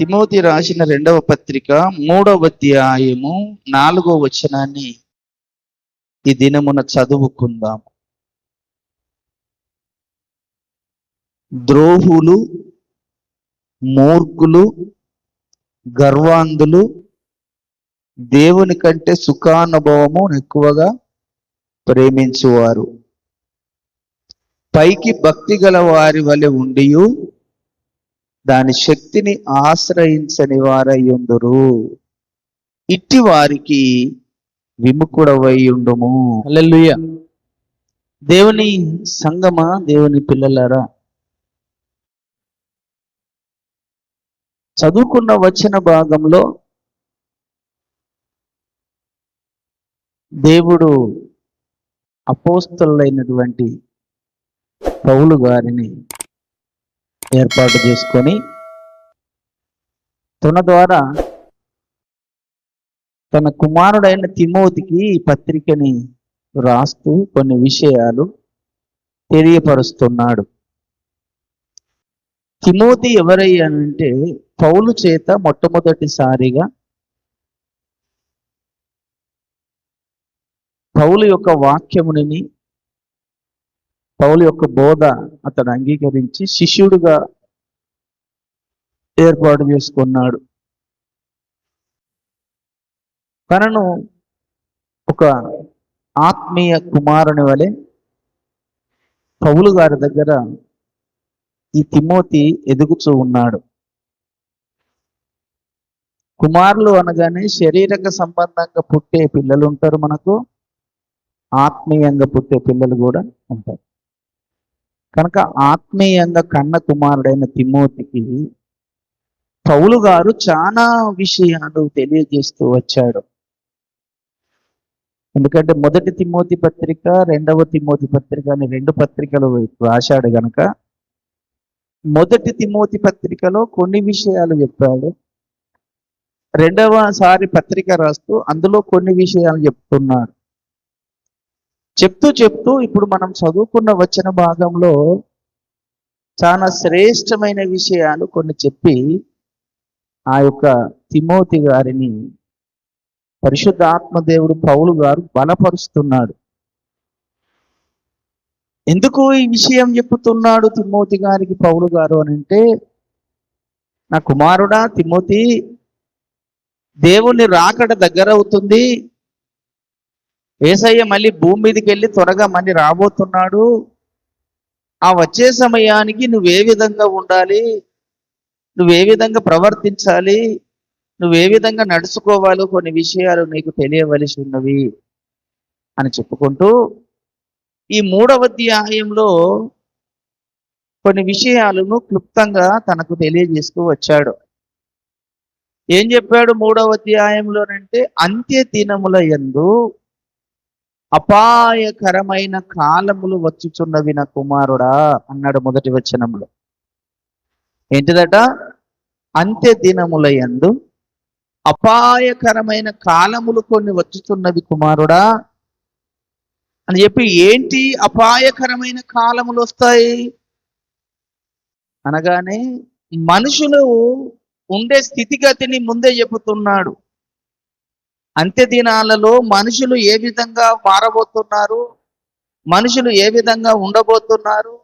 Timothy రాసిన 2వ పత్రిక 3వ అధ్యాయము 4వ వచనాన్ని ఈ దినమున చదువుకుందాం. ద్రోహులు, మూర్ఖులు, గర్వాంధులు దేవుని కంటే సుఖానుభవము ఎక్కువగా ప్రేమించువారు, పైకి భక్తి గల వారి వలె ఉండియు దాని శక్తిని ఆశ్రయించని వారయ్యుందురు. ఇట్టి వారికి విముఖుడవై ఉండుము. హల్లెలూయా. దేవుని సంగమా, దేవుని పిల్లలారా, చదువుకున్న వచన భాగంలో దేవుడు అపోస్తలులైనటువంటి పౌలు గారిని ఏర్పాటు చేసుకొని తన ద్వారా తన కుమారుడైన తిమోతికి ఈ పత్రికని రాస్తూ కొన్ని విషయాలు తెలియపరుస్తున్నాడు. తిమోతి ఎవరయ్యానంటే పౌలు చేత మొట్టమొదటిసారిగా పౌలు యొక్క వాక్యముని, పౌలు యొక్క బోధ అతడు అంగీకరించి శిష్యుడిగా ఏర్పాటు చేసుకున్నాడు. తనను ఒక ఆత్మీయ కుమారుని వలె పౌలు గారి దగ్గర ఈ తిమోతి ఎదుగుతూ ఉన్నాడు. కుమారులు అనగానే శరీరక సంబంధంగా పుట్టే పిల్లలు ఉంటారు, మనకు ఆత్మీయంగా పుట్టే పిల్లలు కూడా ఉంటారు. కనుక ఆత్మీయంగా కన్న కుమారుడైన తిమోతికి పౌలు గారు చాలా విషయాలు తెలియజేస్తూ వచ్చాడు. ఎందుకంటే 1 తిమోతి పత్రిక, 2వ తిమోతి పత్రిక అని 2 పత్రికలు రాశాడు గనక 1 తిమోతి పత్రికలో కొన్ని విషయాలు చెప్పాడు, 2వసారి పత్రిక రాస్తూ అందులో కొన్ని విషయాలు చెప్తున్నాడు. చెప్తూ ఇప్పుడు మనం చదువుకున్న వచన భాగంలో చాలా శ్రేష్టమైన విషయాలు కొన్ని చెప్పి ఆ యొక్క తిమోతి గారిని పరిశుద్ధ ఆత్మదేవుడు పౌలు గారు బలపరుస్తున్నాడు. ఎందుకు ఈ విషయం చెప్పుతున్నాడు తిమోతి గారికి పౌలు గారు అని అంటే, నా కుమారుడా తిమోతి, దేవుని రాకడ దగ్గర అవుతుంది. యేసయ్య మళ్ళీ భూమి మీదకి వెళ్ళి త్వరగా మళ్ళీ రాబోతున్నాడు. ఆ వచ్చే సమయానికి నువ్వే విధంగా ఉండాలి, నువ్వే విధంగా ప్రవర్తించాలి, నువ్వే విధంగా నడుచుకోవాలో కొన్ని విషయాలు నీకు తెలియవలసి ఉన్నవి అని చెప్పుకుంటూ ఈ 3వ అధ్యాయంలో కొన్ని విషయాలను క్లుప్తంగా తనకు తెలియజేస్తూ వచ్చాడు. ఏం చెప్పాడు 3వ అధ్యాయంలోనంటే, అంత్య దినముల యందు అపాయకరమైన కాలములు వచ్చుచున్నవి నా కుమారుడా అన్నాడు 1వ వచనంలో. ఏంటిదట? అంత్య దినముల యందు అపాయకరమైన కాలములు కొన్ని వచ్చుచున్నవి కుమారుడా అని చెప్పి, ఏంటి అపాయకరమైన కాలములు వస్తాయి అనగానే మనుషులు ఉండే స్థితిగతిని ముందే చెబుతున్నాడు. అంత్య దినాలలో మనుషులు ఏ విధంగా మారబోతున్నారు, మనుషులు ఏ విధంగా ఉండబోతున్నారు,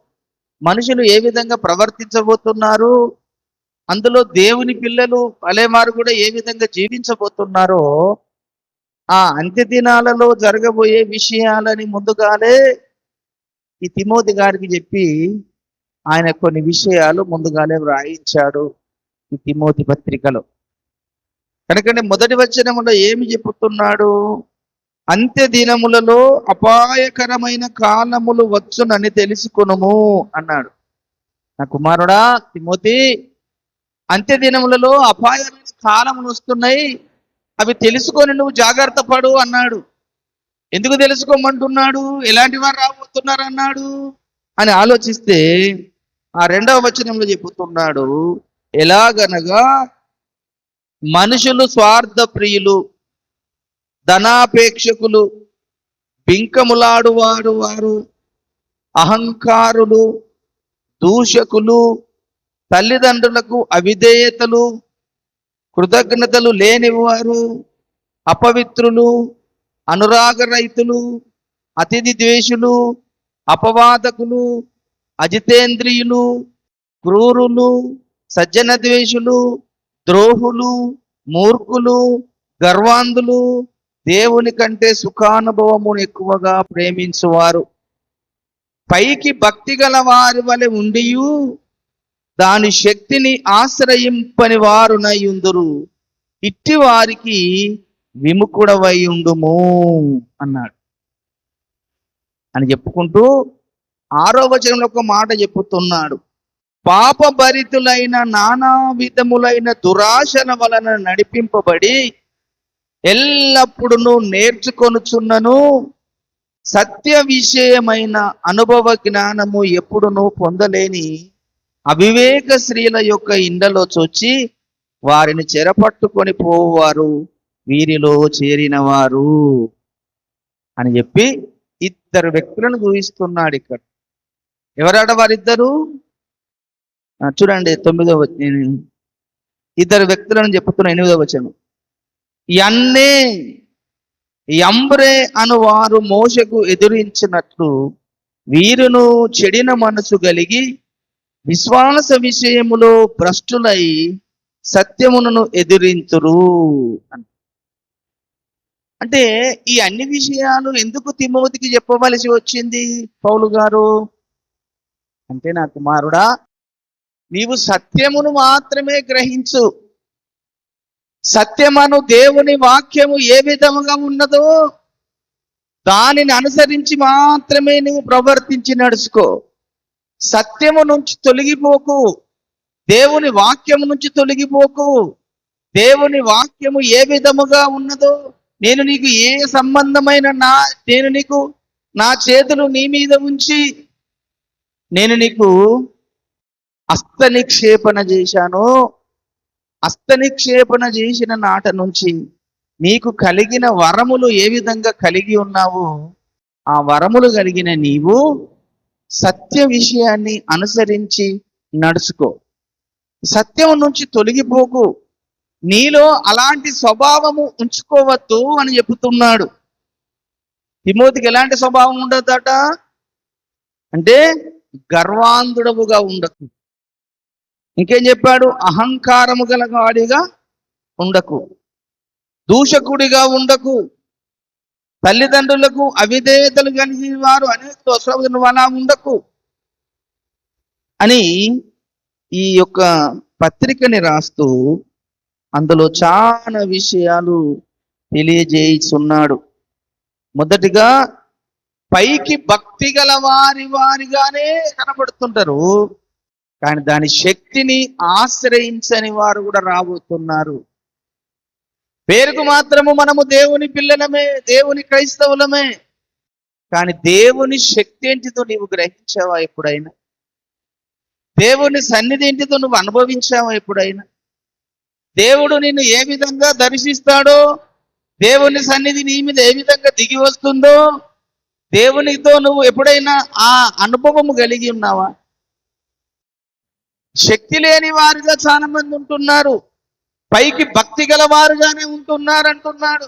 మనుషులు ఏ విధంగా ప్రవర్తించబోతున్నారు, అందులో దేవుని పిల్లలు అలేమారు కూడా ఏ విధంగా జీవించబోతున్నారో ఆ అంత్య దినాలలో జరగబోయే విషయాలని ముందుగానే ఈ తిమోతి గారికి చెప్పి ఆయన కొన్ని విషయాలు ముందుగానే వ్రాయించాడు ఈ తిమోతి పత్రికలో. కనుకనే 1వ వచనములో ఏమి చెప్పుతున్నాడు? అంత్య దినములలో అపాయకరమైన కాలములు వచ్చునని తెలుసుకొనుము అన్నాడు. నా కుమారుడా తిమోతి, అంత్య దినములలో అపాయకరమైన కాలములు వస్తున్నాయి, అవి తెలుసుకొని నువ్వు జాగ్రత్త పడు అన్నాడు. ఎందుకు తెలుసుకోమంటున్నాడు? ఎలాంటి వారు రాబోతున్నారు అన్నాడు అని ఆలోచిస్తే ఆ 2వ వచనంలో చెప్పుతున్నాడు, ఎలాగనగా మనుషులు స్వార్థ ప్రియులు, ధనాపేక్షకులు, బింకములాడువాడు వారు, అహంకారులు, దూషకులు, తల్లిదండ్రులకు అవిధేయతలు, కృతజ్ఞతలు లేనివారు, అపవిత్రులు, అనురాగరహితులు, అతిథి ద్వేషులు, అపవాదకులు, అజితేంద్రియులు, క్రూరులు, సజ్జన ద్వేషులు, ద్రోహులు, మూర్ఖులు, గర్వాంధులు, దేవుని కంటే సుఖానుభవమును ఎక్కువగా ప్రేమించువారు, పైకి భక్తి గల వారి వలె ఉండియు దాని శక్తిని ఆశ్రయింపని వారునై ఉందురు, ఇట్టి వారికి విముఖుడవై ఉండుము అన్నాడు. అని చెప్పుకుంటూ 6వ వచనంలో ఒక మాట చెప్పుతున్నాడు. పాపభరితులైన నానా విధములైన దురాశల వలన నడిపింపబడి ఎల్లప్పుడూ నేర్చుకొనుచున్నను సత్య విషయమైన అనుభవ జ్ఞానము ఎప్పుడునూ పొందలేని అవివేక స్త్రీల యొక్క ఇండలో చొచ్చి వారిని చెరపట్టుకొని పోవారు వీరిలో చేరిన వారు అని చెప్పి 2 వ్యక్తులను చూపిస్తున్నాడు ఇక్కడ. ఎవరాడ వారిద్దరు? చూడండి 9వ 2 వ్యక్తులను చెప్పుతున్న 8వ వచనం. యన్నే యంబ్రే అను వారు మోషకు ఎదురించినట్లు వీరును చెడిన మనసు కలిగి విశ్వాస విషయములో భ్రష్టులై సత్యమును ఎదిరింతురు. అంటే ఈ అన్ని విషయాలు ఎందుకు తిమోతికి చెప్పవలసి వచ్చింది పౌలు గారు అంటే, నా కుమారుడా, నీవు సత్యమును మాత్రమే గ్రహించు. సత్యమను దేవుని వాక్యము ఏ విధముగా ఉన్నదో దానిని అనుసరించి మాత్రమే నువ్వు ప్రవర్తించి నడుచుకో. సత్యము నుంచి తొలగిపోకు, దేవుని వాక్యము నుంచి తొలగిపోకు. దేవుని వాక్యము ఏ విధముగా ఉన్నదో, నేను నీకు ఏ సంబంధమైన నేను నీకు నా చేతులు నీ మీద ఉంచి నేను నీకు హస్తనిక్షేపణ చేశాను. హస్తనిక్షేపణ చేసిన నాట నుంచి నీకు కలిగిన వరములు ఏ విధంగా కలిగి ఉన్నావో ఆ వరములు కలిగిన నీవు సత్య విషయాన్ని అనుసరించి నడుచుకో. సత్యము నుంచి తొలగిపోకు. నీలో అలాంటి స్వభావము ఉంచుకోవద్దు అని చెబుతున్నాడు. తిమోతికి ఎలాంటి స్వభావం ఉండదట అంటే, గర్వాంధుడవుగా ఉండకు. ఇంకేం చెప్పాడు? అహంకారము గల వాడిగా ఉండకు, దూషకుడిగా ఉండకు, తల్లిదండ్రులకు అవిధేయతలు కలిగి వారు అనేక అలా ఉండకు అని ఈ యొక్క పత్రికని రాస్తూ అందులో చాలా విషయాలు తెలియజేస్తున్నాడు. మొదటిగా, పైకి భక్తి గల వారిగానే కనబడుతుంటారు, కానీ దాని శక్తిని ఆశ్రయించని వారు కూడా రాబోతున్నారు. పేరుకు మాత్రము మనము దేవుని పిల్లలమే, దేవుని క్రైస్తవులమే, కానీ దేవుని శక్తి ఏంటిదో నీవు గ్రహించావా ఎప్పుడైనా? దేవుని సన్నిధి ఏంటిదో నువ్వు అనుభవించావా ఎప్పుడైనా? దేవుడు నిన్ను ఏ విధంగా దర్శిస్తాడో, దేవుని సన్నిధి నీ మీద ఏ విధంగా దిగి వస్తుందో, దేవునితో నువ్వు ఎప్పుడైనా ఆ అనుభవము కలిగి ఉన్నావా? శక్తి లేని వారిగా చాలా మంది ఉంటున్నారు, పైకి భక్తి గల వారుగానే ఉంటున్నారు అంటున్నాడు.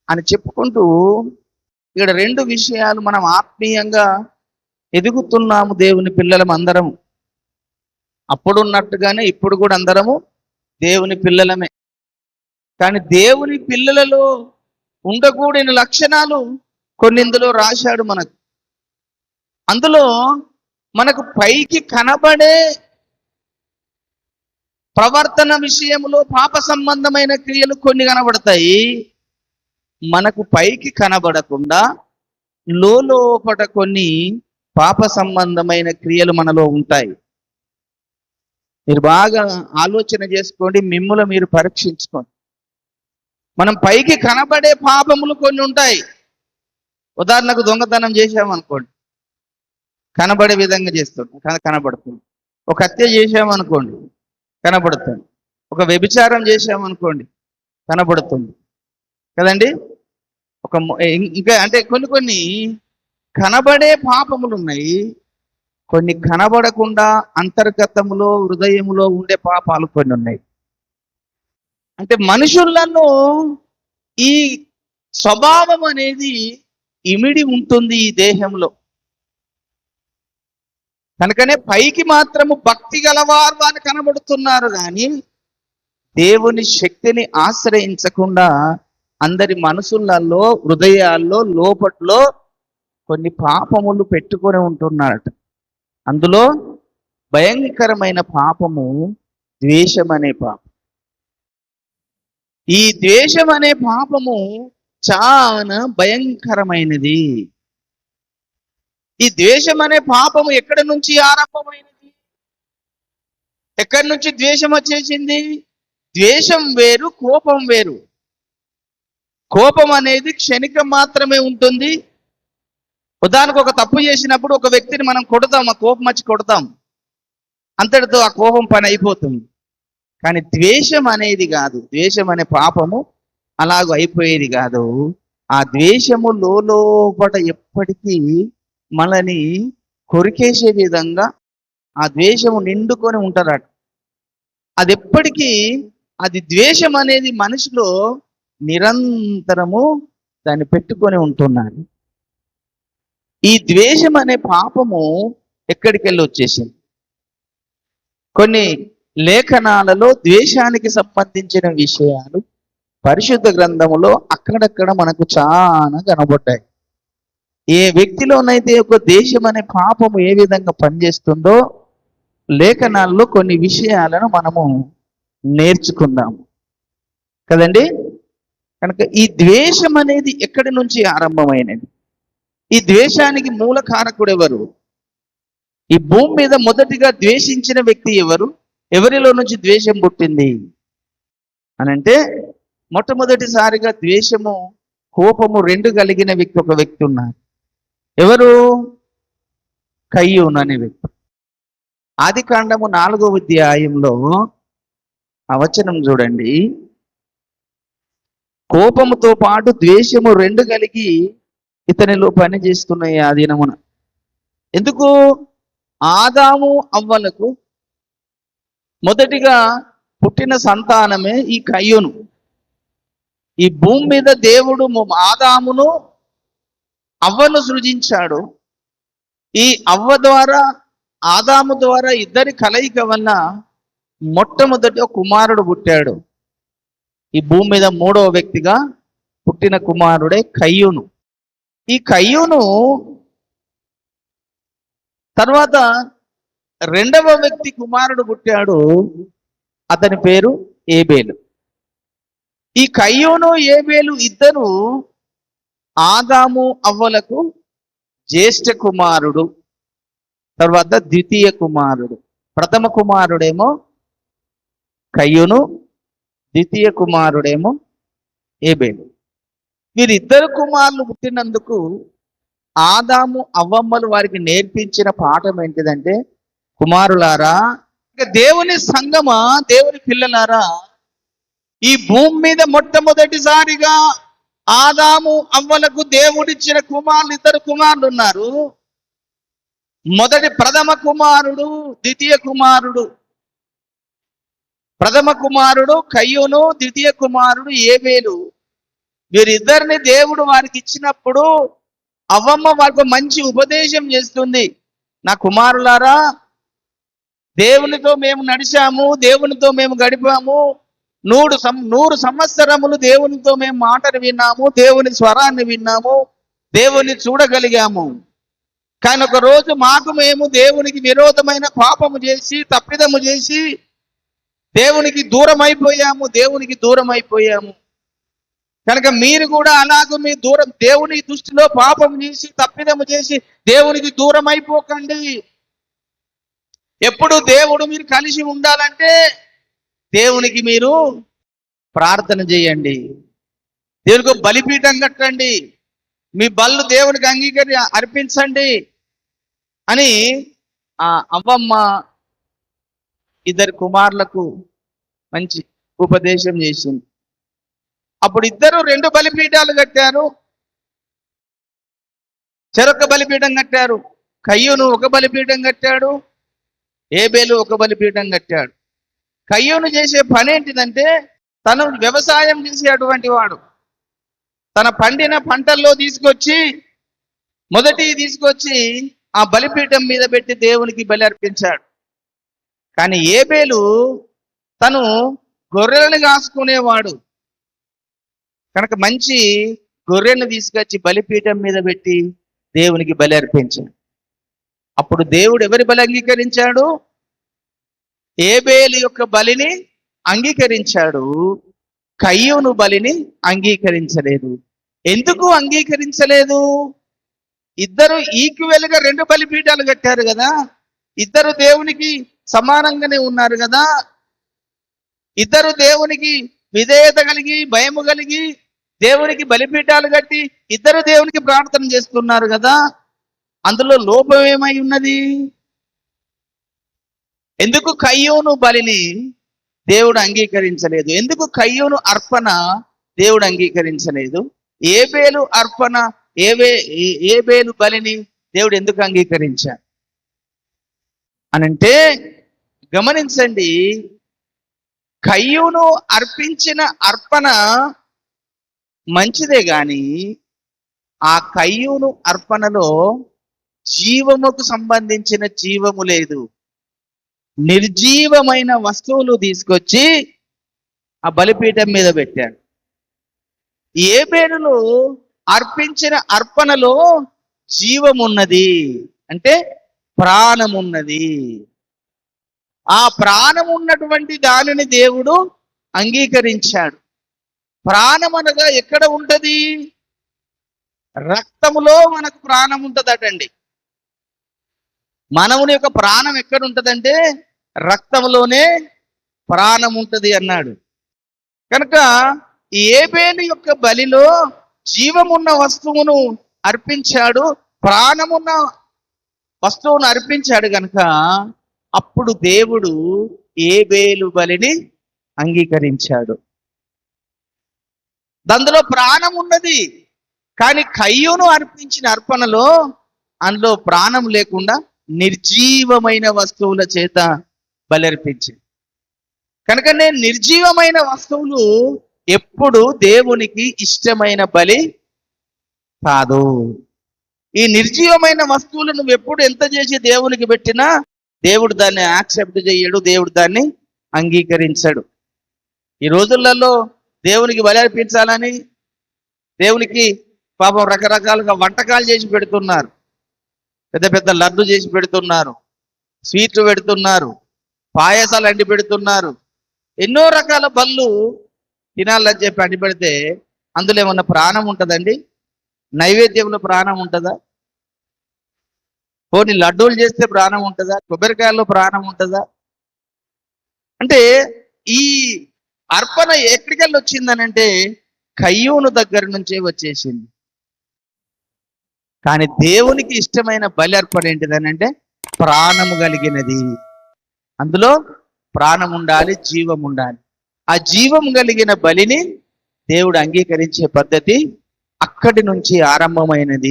అని చెప్పుకుంటూ ఇక్కడ 2 విషయాలు, మనం ఆత్మీయంగా ఎదుగుతున్నాము దేవుని పిల్లలం అందరము. అప్పుడున్నట్టుగానే ఇప్పుడు కూడా అందరము దేవుని పిల్లలమే. కానీ దేవుని పిల్లలలో ఉండకూడని లక్షణాలు కొన్ని ఇందులో రాశాడు మనకు. అందులో మనకు పైకి కనబడే ప్రవర్తన విషయంలో పాప సంబంధమైన క్రియలు కొన్ని కనబడతాయి. మనకు పైకి కనబడకుండా లోపట కొన్ని పాప సంబంధమైన క్రియలు మనలో ఉంటాయి. మీరు బాగా ఆలోచన చేసుకోండి, మిమ్ములు మీరు పరీక్షించుకోండి. మనం పైకి కనబడే పాపములు కొన్ని ఉంటాయి. ఉదాహరణకు దొంగతనం చేసామనుకోండి, కనబడే విధంగా చేస్తాం, కనబడుతుంది. ఒక హత్య చేసామనుకోండి, కనబడుతుంది. ఒక వ్యభిచారం చేసామనుకోండి, కనబడుతుంది కదండి. ఇంకా అంటే కొన్ని కనబడే పాపములు ఉన్నాయి, కొన్ని కనబడకుండా అంతర్గతములో హృదయములో ఉండే పాపాలు కొన్ని ఉన్నాయి. అంటే మనుషులను ఈ స్వభావం అనేది ఇమిడి ఉంటుంది ఈ దేహంలో. కనుకనే పైకి మాత్రము భక్తి గలవారు అని కనబడుతున్నారు కానీ దేవుని శక్తిని ఆశ్రయించకుండా అందరి మనసులలో, హృదయాల్లో, లోపట్లో కొన్ని పాపములు పెట్టుకొని ఉంటున్నారట. అందులో భయంకరమైన పాపము ద్వేషం అనే పాపం. ఈ ద్వేషం అనే పాపము చాలా భయంకరమైనది. ఈ ద్వేషం అనే పాపము ఎక్కడి నుంచి ఆరంభమైనది? ఎక్కడి నుంచి ద్వేషం వచ్చేసింది? ద్వేషం వేరు, కోపం వేరు. కోపం అనేది క్షణికం మాత్రమే ఉంటుంది. ఉదాహరణకు ఒక తప్పు చేసినప్పుడు ఒక వ్యక్తిని మనం కొడతాం, ఆ కోపం వచ్చి కొడతాం, అంతటితో ఆ కోపం పని అయిపోతుంది. కానీ ద్వేషం అనేది కాదు, ద్వేషం అనే పాపము అలాగ అయిపోయేది కాదు. ఆ ద్వేషము లోపట ఎప్పటికీ మనని కొరికేసే విధంగా ఆ ద్వేషము నిండుకొని ఉంటారట. అది ఎప్పటికీ అది ద్వేషం అనేది మనిషిలో నిరంతరము దాన్ని పెట్టుకొని ఉంటున్నాడు. ఈ ద్వేషం అనే పాపము ఎక్కడికి వెళ్ళి వచ్చేసింది? కొన్ని లేఖనాలలో ద్వేషానికి సంబంధించిన విషయాలు పరిశుద్ధ గ్రంథములో అక్కడక్కడ మనకు చాలా కనబడ్డాయి. ఏ వ్యక్తిలోనైతే ఒక ద్వేషం అనే పాపము ఏ విధంగా పనిచేస్తుందో లేఖనాల్లో కొన్ని విషయాలను మనము నేర్చుకుందాము కదండి. కనుక ఈ ద్వేషం అనేది ఎక్కడి నుంచి ఆరంభమైనది? ఈ ద్వేషానికి మూల కారకుడు ఎవరు? ఈ భూమి మీద మొదటిగా ద్వేషించిన వ్యక్తి ఎవరు? ఎవరిలో నుంచి ద్వేషం పుట్టింది అని అంటే, మొట్టమొదటిసారిగా ద్వేషము, కోపము రెండు కలిగిన వ్యక్తి ఒక వ్యక్తి ఉన్నారు. ఎవరు? కయ్యూను అనే వ్యక్తి. ఆదికాండము 4వ అధ్యాయంలో ఆ వచనం చూడండి. కోపముతో పాటు ద్వేషము రెండు కలిగి ఇతనిలో పని చేస్తున్నాయి ఆ దినమున. ఎందుకు? ఆదాము అవ్వలకు మొదటిగా పుట్టిన సంతానమే ఈ కయ్యూను. ఈ భూమి మీద దేవుడు ఆదామును, అవ్వను సృజించాడు. ఈ అవ్వ ద్వారా, ఆదాము ద్వారా ఇద్దరి కలయిక వల్ల మొట్టమొదటి కుమారుడు పుట్టాడు. ఈ భూమి మీద 3వ వ్యక్తిగా పుట్టిన కుమారుడే కయ్యూను. ఈ కయ్యూను తర్వాత 2వ వ్యక్తి కుమారుడు పుట్టాడు, అతని పేరు ఏబేలు. ఈ కయ్యూను, ఏబేలు ఇద్దరు ఆదాము అవ్వలకు జ్యేష్ఠ కుమారుడు, తర్వాత ద్వితీయ కుమారుడు. ప్రథమ కుమారుడేమో కయ్యూను, ద్వితీయ కుమారుడేమో ఏబేలు. వీరిద్దరు కుమారులు పుట్టినందుకు ఆదాము అవ్వమ్మలు వారికి నేర్పించిన పాఠం ఏంటిదంటే, కుమారులారా, ఇక దేవుని సంగమా, దేవుని పిల్లలారా, ఈ భూమి మీద మొట్టమొదటిసారిగా ఆదాము అవ్వలకు దేవుడిచ్చిన కుమారులు, ఇద్దరు కుమారులు ఉన్నారు. మొదటి ప్రథమ కుమారుడు, ద్వితీయ కుమారుడు. ప్రథమ కుమారుడు కయ్యూను, ద్వితీయ కుమారుడు ఏబేలు. వీరిద్దరిని దేవుడు వారికి ఇచ్చినప్పుడు అవ్వమ్మ వారికి మంచి ఉపదేశం చేస్తుంది. నా కుమారులారా, దేవునితో మేము నడిచాము, దేవునితో మేము గడిపాము, 100 సంవత్సరములు దేవునితో మేము మాటలు విన్నాము, దేవుని స్వరాన్ని విన్నాము, దేవుని చూడగలిగాము. కానీ ఒక రోజు మేము దేవునికి విరోధమైన పాపము చేసి, తప్పిదము చేసి దేవునికి దూరం అయిపోయాము. కనుక మీరు కూడా అలాగ మీ దేవుని దృష్టిలో పాపం చేసి, తప్పిదము చేసి దేవునికి దూరం అయిపోకండి. ఎప్పుడు దేవుడు మీరు కలిసి ఉండాలంటే దేవునికి మీరు ప్రార్థన చేయండి, దేవునికి బలిపీఠం కట్టండి, మీ బళ్ళు దేవునికి అర్పించండి అని ఆ అవ్వమ్మ ఇద్దరు కుమారులకు మంచి ఉపదేశం చేసింది. అప్పుడు ఇద్దరు 2 బలిపీఠాలు కట్టారు. చెరొక బలిపీఠం కట్టారు. కయ్యూను ఒక బలిపీఠం కట్టాడు, ఏబేలు ఒక బలిపీఠం కట్టాడు. కయ్యూను చేసే పని ఏంటిదంటే, తను వ్యవసాయం చేసేటువంటి వాడు. తన పండిన పంటల్లో తీసుకొచ్చి ఆ బలిపీఠం మీద పెట్టి దేవునికి బలి అర్పించాడు. కానీ ఏబేలు తను గొర్రెలను కాసుకునేవాడు కనుక మంచి గొర్రెను తీసుకొచ్చి బలిపీఠం మీద పెట్టి దేవునికి బలి అర్పించాడు. అప్పుడు దేవుడు ఎవరి బలి అంగీకరించాడు? ఏబేలు యొక్క బలిని అంగీకరించాడు, కయ్యూను బలిని అంగీకరించలేదు. ఎందుకు అంగీకరించలేదు? ఇద్దరు ఈక్వల్ గా 2 బలిపీఠాలు కట్టారు కదా, ఇద్దరు దేవునికి సమానంగానే ఉన్నారు కదా, ఇద్దరు దేవునికి విధేయత కలిగి భయము కలిగి దేవునికి బలిపీఠాలు కట్టి ఇద్దరు దేవునికి ప్రార్థన చేస్తున్నారు కదా, అందులో లోపం ఏమై ఉన్నది? ఎందుకు కయ్యూను బలిని దేవుడు అంగీకరించలేదు? ఎందుకు కయ్యూను అర్పణ దేవుడు అంగీకరించలేదు? ఏబేలు అర్పణ ఏబేలు బలిని దేవుడు ఎందుకు అంగీకరించాడు అనంటే, గమనించండి, కయ్యూను అర్పించిన అర్పణ మంచిదే గాని ఆ కయ్యూను అర్పణలో జీవముకు సంబంధించిన జీవము లేదు. నిర్జీవమైన వస్తువులు తీసుకొచ్చి ఆ బలిపీఠం మీద పెట్టాడు. ఏబేలులో అర్పించిన అర్పణలో జీవమున్నది, అంటే ప్రాణమున్నది. ఆ ప్రాణం ఉన్నటువంటి దానిని దేవుడు అంగీకరించాడు. ప్రాణం అనగా ఎక్కడ ఉంటది? రక్తములో మనకు ప్రాణం ఉంటదటండి. మానవుని యొక్క ప్రాణం ఎక్కడ ఉంటదంటే రక్తంలోనే ప్రాణం ఉంటది అన్నాడు. కనుక ఏబేలు యొక్క బలిలో జీవమున్న వస్తువును అర్పించాడు, ప్రాణమున్న వస్తువును అర్పించాడు కనుక అప్పుడు దేవుడు ఏబేలు బలిని అంగీకరించాడు. అందులో ప్రాణం ఉన్నది, కానీ కయ్యూను అర్పించిన అర్పణలో అందులో ప్రాణం లేకుండా నిర్జీవమైన వస్తువుల చేత బలి అర్పించింది. కనుకనే నిర్జీవమైన వస్తువులు ఎప్పుడు దేవునికి ఇష్టమైన బలి కాదు. ఈ నిర్జీవమైన వస్తువులు నువ్వు ఎప్పుడు ఎంత చేసి దేవునికి పెట్టినా దేవుడు దాన్ని యాక్సెప్ట్ చేయడు, దేవుడు దాన్ని అంగీకరించడు. ఈ రోజులలో దేవునికి బలి అర్పించాలని దేవునికి పాపం రకరకాలుగా వంటకాలు చేసి పెడుతున్నారు, పెద్ద పెద్ద లడ్డు చేసి పెడుతున్నారు, స్వీట్లు పెడుతున్నారు, పాయసాలు అండి పెడుతున్నారు, ఎన్నో రకాల బళ్ళు తినాలని చెప్పి అండి పెడితే అందులో ఏమన్నా ప్రాణం ఉంటుందండి? నైవేద్యంలో ప్రాణం ఉంటుందా? పోనీ లడ్డూలు చేస్తే ప్రాణం ఉంటుందా? కొబ్బరికాయల్లో ప్రాణం ఉంటుందా? అంటే ఈ అర్పణ ఎక్కడికెళ్ళి వచ్చిందనంటే కయ్యూను దగ్గర నుంచే వచ్చేసింది. కానీ దేవునికి ఇష్టమైన బలి అర్పణ ఏంటిదనంటే ప్రాణము కలిగినది. అందులో ప్రాణం ఉండాలి, జీవం ఉండాలి. ఆ జీవం కలిగిన బలిని దేవుడు అంగీకరించే పద్ధతి అక్కడి నుంచి ఆరంభమైనది.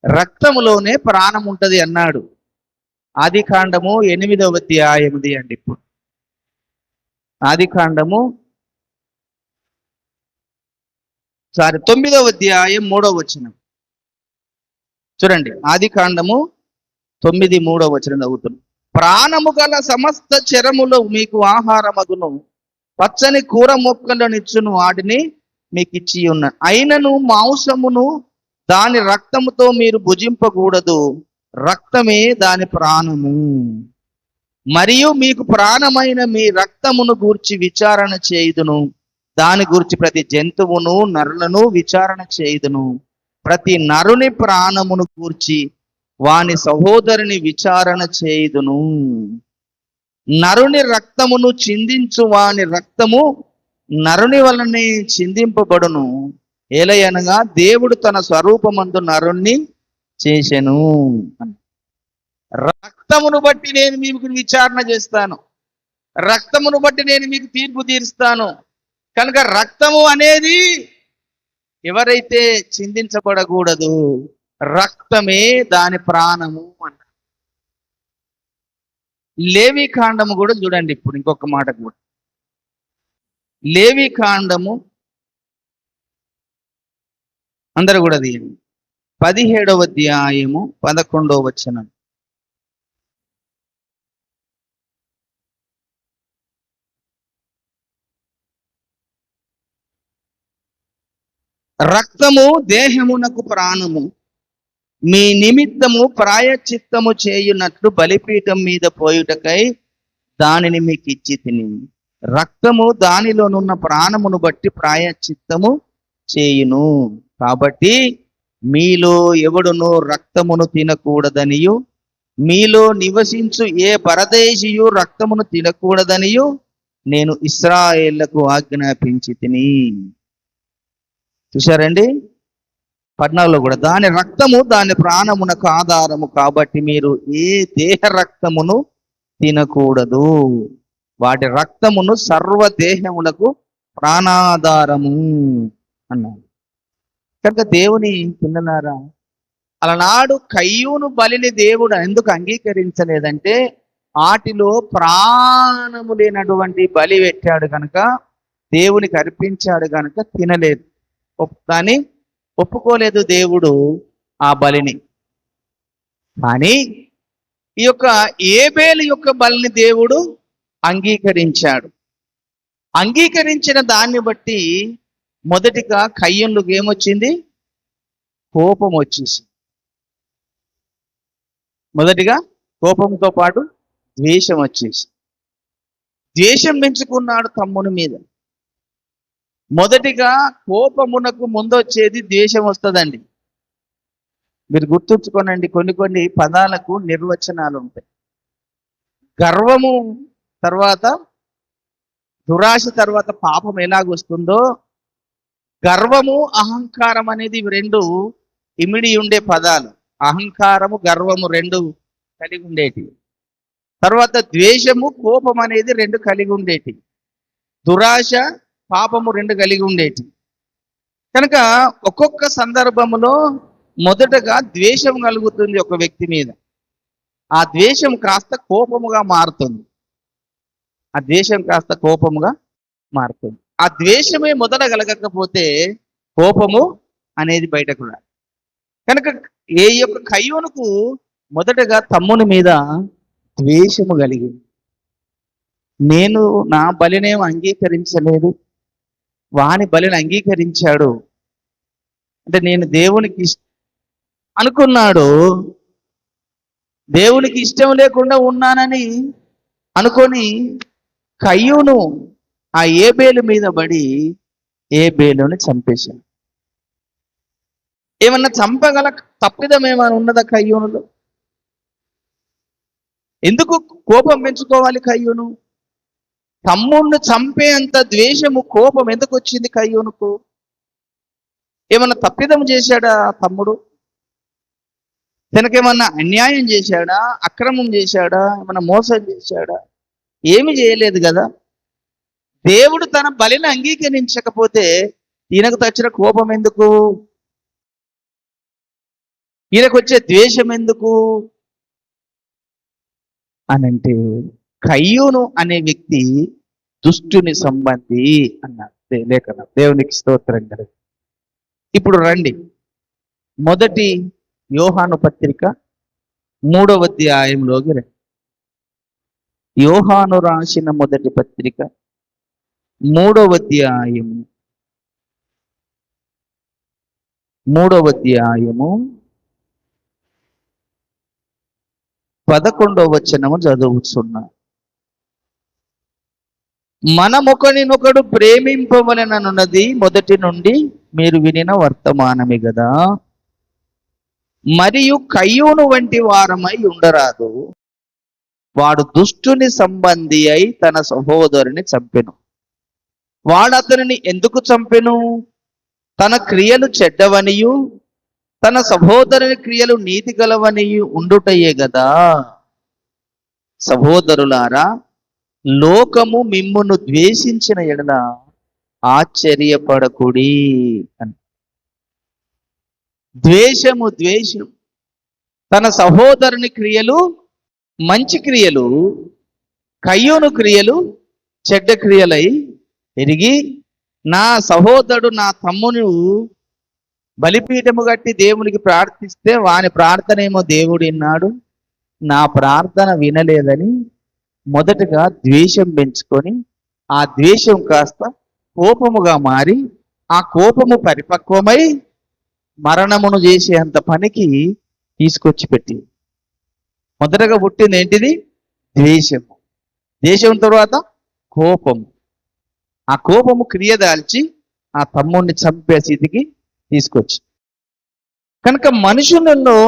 రక్తములోనే ప్రాణం ఉంటది అన్నాడు. ఆదికాండము 8వ అధ్యాయం అండి. ఇప్పుడు ఆదికాండము 9వ అధ్యాయం 3వ వచనం చూడండి. ఆదికాండము 9:3 చదువుతున్నాం. ప్రాణము గల సమస్త చరములు మీకు ఆహారమగును, పచ్చని కూర మొక్కలనిచ్చును వాటిని మీకు ఇచ్చి ఉన్న. అయినను మాంసమును దాని రక్తముతో మీరు భుజింపకూడదు, రక్తమే దాని ప్రాణము. మరియు మీకు ప్రాణమైన మీ రక్తమును గూర్చి విచారణ చేయుదును, దాని గురించి ప్రతి జంతువును నరులను విచారణ చేయుదును. ప్రతి నరుని ప్రాణమును గూర్చి వాని సహోదరుని విచారణ చేయుదును. నరుని రక్తమును చిందించు వాని రక్తము నరుని వలనే చిందింపబడును. ఏలయనగా దేవుడు తన స్వరూపమందు నరుణ్ణి చేసెను. రక్తమును బట్టి నేను మీకు విచారణ చేస్తాను, రక్తమును బట్టి నేను మీకు తీర్పు తీరుస్తాను. కనుక రక్తము అనేది ఎవరైతే చిందించబడకూడదు, రక్తమే దాని ప్రాణము అన్న. లేవి కాండము కూడా చూడండి. ఇప్పుడు ఇంకొక మాట కూడా లేవి కాండము, అందరూ కూడా తీయండి, 17వ అధ్యాయము 11వ వచనం. రక్తము దేహమునకు ప్రాణము, మీ నిమిత్తము ప్రాయశ్చిత్తము చేయునట్లు బలిపీఠం మీద పోయుటకై దానిని మీకు ఇచ్చి తిని. రక్తము దానిలోనున్న ప్రాణమును బట్టి ప్రాయశ్చిత్తము చేయును. కాబట్టి మీలో ఎవడునో రక్తమును తినకూడదనియు, మీలో నివసించు ఏ పరదేశియు రక్తమును తినకూడదనియు నేను ఇశ్రాయేళ్లకు ఆజ్ఞాపించి తిని. చూశారండి? 14లో కూడా దాని రక్తము దాని ప్రాణమునకు ఆధారము, కాబట్టి మీరు ఏ దేహ రక్తమును తినకూడదు. వాటి రక్తమును సర్వదేహములకు ప్రాణాధారము అన్నాడు. కనుక దేవుని పిల్లలారా, అలనాడు కయ్యూను బలిని దేవుడు ఎందుకు అంగీకరించలేదంటే వాటిలో ప్రాణము లేనటువంటి బలి పెట్టాడు కనుక, దేవునికి అర్పించాడు కనుక తినలేదు. దాన్ని ఒప్పుకోలేదు దేవుడు ఆ బలిని. కానీ ఈ యొక్క ఏబేలు యొక్క బలిని దేవుడు అంగీకరించాడు. అంగీకరించిన దాన్ని బట్టి మొదటిగా కయ్యూనుకు ఏమొచ్చింది? కోపం వచ్చేసింది. మొదటిగా కోపంతో పాటు ద్వేషం వచ్చేసి ద్వేషం పెంచుకున్నాడు తమ్ముని మీద. మొదటిగా కోపమునకు ముందొచ్చేది ద్వేషం వస్తుందండి. మీరు గుర్తుంచుకోనండి, కొన్ని పదాలకు నిర్వచనాలు ఉంటాయి. గర్వము తర్వాత దురాశ తర్వాత పాపం ఎలాగొస్తుందో, గర్వము అహంకారం అనేది రెండు ఇమిడి ఉండే పదాలు. అహంకారము గర్వము రెండు కలిగి ఉండేటి. తర్వాత ద్వేషము కోపం అనేది రెండు కలిగి ఉండేటి. దురాశ పాపము రెండు కలిగి ఉండేటి. కనుక ఒక్కొక్క సందర్భంలో మొదటగా ద్వేషం కలుగుతుంది ఒక వ్యక్తి మీద. ఆ ద్వేషం కాస్త కోపముగా మారుతుంది. ఆ ద్వేషమే మొదట కలగకపోతే కోపము అనేది బయటకు రాదు. కనుక ఏ యొక్క కయ్యూనుకు మొదటగా తమ్ముని మీద ద్వేషము కలిగింది. నేను నా బలినేం అంగీకరించలేదు, వాని బలిని అంగీకరించాడు అంటే నేను దేవునికి అనుకున్నాడు. దేవునికి ఇష్టం లేకుండా ఉన్నానని అనుకొని కయ్యూను ఆ ఏబేలు మీద పడి ఏబేలుని చంపేశాడు. ఏమన్నా చంపగల తప్పిదం ఏమైనా ఉన్నదా కయ్యూనులో? ఎందుకు కోపం పెంచుకోవాలి కయ్యూను? తమ్ముణ్ణి చంపే అంత ద్వేషము, కోపం ఎందుకు వచ్చింది కయ్యూనుకు? ఏమన్నా తప్పిదం చేశాడా తమ్ముడు? తనకేమన్నా అన్యాయం చేశాడా? అక్రమం చేశాడా? ఏమన్నా మోసం చేశాడా? ఏమి చేయలేదు కదా. దేవుడు తన బలిని అంగీకరించకపోతే ఈయనకు తెచ్చిన కోపం ఎందుకు? ఈయనకు వచ్చే ద్వేషం ఎందుకు అనంటే కయ్యూను అనే వ్యక్తి దుష్టుని సంబంధి అన్నారు లేఖనం. దేవునికి స్తోత్రం కదా. ఇప్పుడు రండి, మొదటి యోహాను పత్రిక 3వ అధ్యాయంలోకి రండి. యోహాను రాసిన మొదటి పత్రిక 3వ అధ్యాయము 11వ వచనము చదువుతున్నా. మనమొకనినొకడు ప్రేమింపవలెననున్నది మొదటి నుండి మీరు వినిన వర్తమానమే కదా. మరియు కయ్యూను వంటి వారమై ఉండరాదు. వాడు దుష్టుని సంబంధి అయి తన సహోదరుని చంపెను. వాడు అతనిని ఎందుకు చంపెను? తన క్రియలు చెడ్డవనియు తన సహోదరుని క్రియలు నీతి గలవనియు ఉండుటయే గదా. సహోదరులారా, లోకము మిమ్మును ద్వేషించిన ఎడల ఆశ్చర్యపడకుడి అని. ద్వేషం తన సహోదరుని క్రియలు మంచి క్రియలు, కయ్యూను క్రియలు చెడ్డ క్రియలై తిరిగి నా సహోదరుడు నా తమ్మును బలిపీఠము కట్టి దేవునికి ప్రార్థిస్తే వాని ప్రార్థన ఏమో దేవుడు విన్నాడు, నా ప్రార్థన వినలేదని మొదటగా ద్వేషం పెంచుకొని ఆ ద్వేషం కాస్త కోపముగా మారి ఆ కోపము పరిపక్వమై మరణమును చేసేంత పనికి తీసుకొచ్చి పెట్టి మొదటగా పుట్టింది ఏంటిది? ద్వేషము. ద్వేషం తర్వాత కోపము. ఆ కోపము క్రియదాల్చి ఆ తమ్ముడిని చంపే స్థితికి తీసుకొచ్చి. కనుక మనుషులలో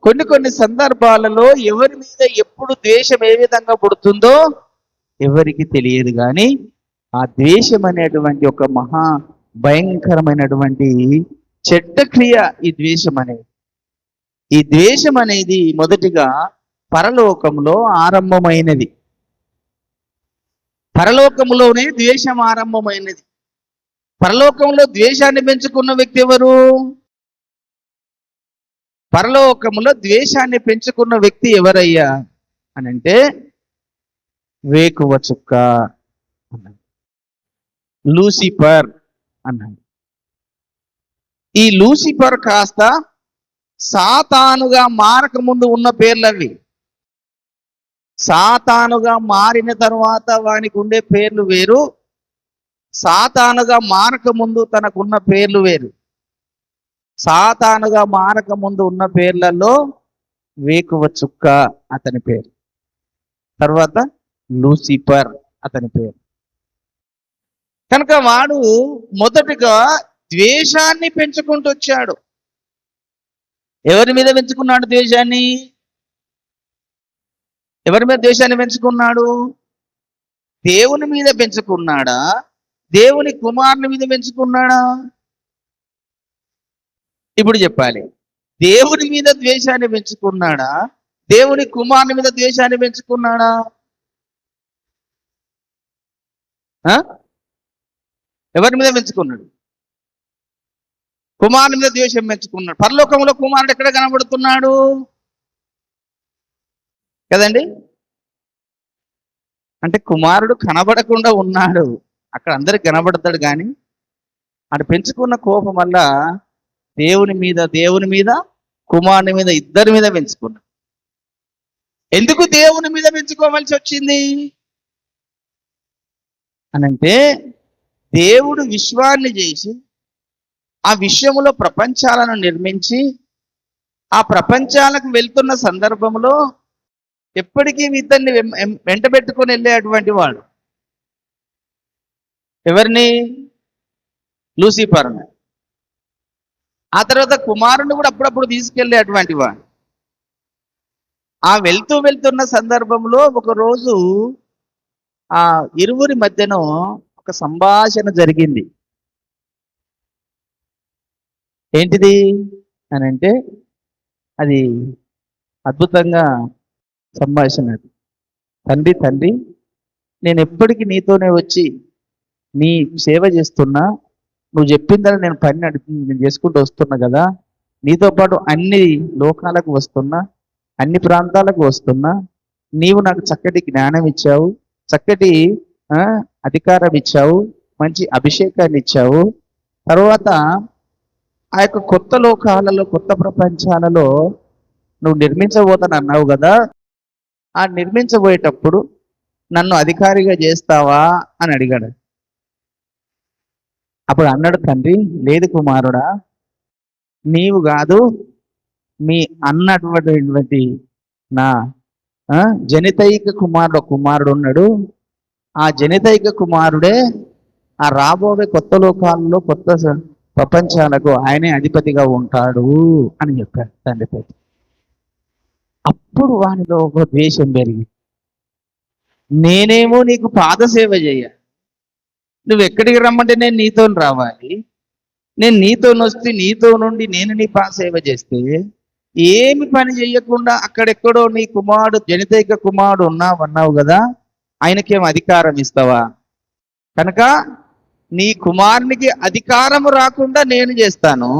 కొన్ని సందర్భాలలో ఎవరి మీద ఎప్పుడు ద్వేషం ఏ విధంగా పుడుతుందో ఎవరికి తెలియదు. కానీ ఆ ద్వేషం అనేటువంటి ఒక మహా భయంకరమైనటువంటి చెడ్డ క్రియ ఈ ద్వేషం అనేది. ఈ ద్వేషం అనేది మొదటిగా పరలోకంలో ఆరంభమైనది. పరలోకంలోనే ద్వేషం ఆరంభమైనది. పరలోకంలో ద్వేషాన్ని పెంచుకున్న వ్యక్తి ఎవరు? పరలోకములో ద్వేషాన్ని పెంచుకున్న వ్యక్తి ఎవరయ్యా అని అంటే వేకువ చుక్క అన్నాడు, లూసిఫర్ అన్నాడు. ఈ లూసిఫర్ కాస్త సాతానుగా మారక ముందు ఉన్న పేర్లు అవి. సాతానుగా మారిన తర్వాత వానికి ఉండే పేర్లు వేరు, సాతానుగా మారక ముందు తనకున్న పేర్లు వేరు. సాతానుగా మారక ముందు ఉన్న పేర్లలో వేకువ చుక్క అతని పేరు, తర్వాత లూసిఫర్ అతని పేరు. కనుక వాడు మొదటిగా ద్వేషాన్ని పెంచుకుంటూ వచ్చాడు. ఎవరి మీద పెంచుకున్నాడు ద్వేషాన్ని? ఎవరి మీద ద్వేషాన్ని పెంచుకున్నాడు? దేవుని మీద పెంచుకున్నాడా? దేవుని కుమారుని మీద పెంచుకున్నాడా? ఇప్పుడు చెప్పాలి. దేవుని మీద ద్వేషాన్ని పెంచుకున్నాడా? దేవుని కుమారుని మీద ద్వేషాన్ని పెంచుకున్నాడా? ఎవరి మీద పెంచుకున్నాడు? కుమారుని మీద ద్వేషం పెంచుకున్నాడు. పరలోకంలో కుమారుడు ఎక్కడ కనబడుతున్నాడు కదండి? అంటే కుమారుడు కనబడకుండా ఉన్నాడు, అక్కడ అందరికి కనబడతాడు. కానీ అటు పెంచుకున్న కోపం వల్ల దేవుని మీద కుమారుని మీద ఇద్దరి మీద పెంచుకున్నాడు. ఎందుకు దేవుని మీద పెంచుకోవాల్సి వచ్చింది అనంటే, దేవుడు విశ్వాన్ని చేసి ఆ విశ్వములో ప్రపంచాలను నిర్మించి ఆ ప్రపంచాలకు వెళ్తున్న సందర్భంలో ఎప్పటికీ ఇద్దరిని వెంట పెట్టుకొని వెళ్ళేటువంటి వాడు. ఎవరిని? లూసిఫర్ని. ఆ తర్వాత కుమారుని కూడా అప్పుడప్పుడు తీసుకెళ్ళేటువంటి వాడు. ఆ వెళ్తున్న సందర్భంలో ఒకరోజు ఆ ఇరువురి మధ్యన ఒక సంభాషణ జరిగింది. ఏంటిది అని అంటే, అది అద్భుతంగా సంభాషణ. తండ్రి నేను ఎప్పటికీ నీతోనే వచ్చి నీ సేవ చేస్తున్నా, నువ్వు చెప్పిందని నేను నేను చేసుకుంటూ వస్తున్నా కదా, నీతో పాటు అన్ని లోకాలకు వస్తున్నా, అన్ని ప్రాంతాలకు వస్తున్నా, నీవు నాకు చక్కటి జ్ఞానం ఇచ్చావు, చక్కటి అధికారం ఇచ్చావు, మంచి అభిషేకాన్ని ఇచ్చావు. తర్వాత ఆ యొక్క కొత్త లోకాలలో, కొత్త ప్రపంచాలలో నువ్వు నిర్మించబోతాను అన్నావు కదా, ఆ నిర్మించబోయేటప్పుడు నన్ను అధికారిగా చేస్తావా అని అడిగాడు. అప్పుడు అన్నాడు తండ్రి, లేదు కుమారుడా, నీవు కాదు, మీ అన్నటువంటి నా జనితైక కుమారుడు ఉన్నాడు, ఆ జనితైక కుమారుడే ఆ రాబోయే కొత్త లోకాలలో, కొత్త ప్రపంచాలకు ఆయనే అధిపతిగా ఉంటాడు అని చెప్పాడు తండ్రితో. అప్పుడు వానిలో ఒక ద్వేషం పెరిగి, నేనేమో నీకు పాదసేవ చేయ, నువ్వు ఎక్కడికి రమ్మంటే నేను నీతో రావాలి, నేను నీతో వస్తే నీతో నుండి నేను నీ పాదసేవ చేస్తే ఏమి పని చేయకుండా అక్కడెక్కడో నీ కుమారుడు జనితైక కుమారుడు అన్నావు కదా, ఆయనకేం అధికారం ఇస్తావా? కనుక నీ కుమారునికి అధికారము రాకుండా నేను చేస్తాను,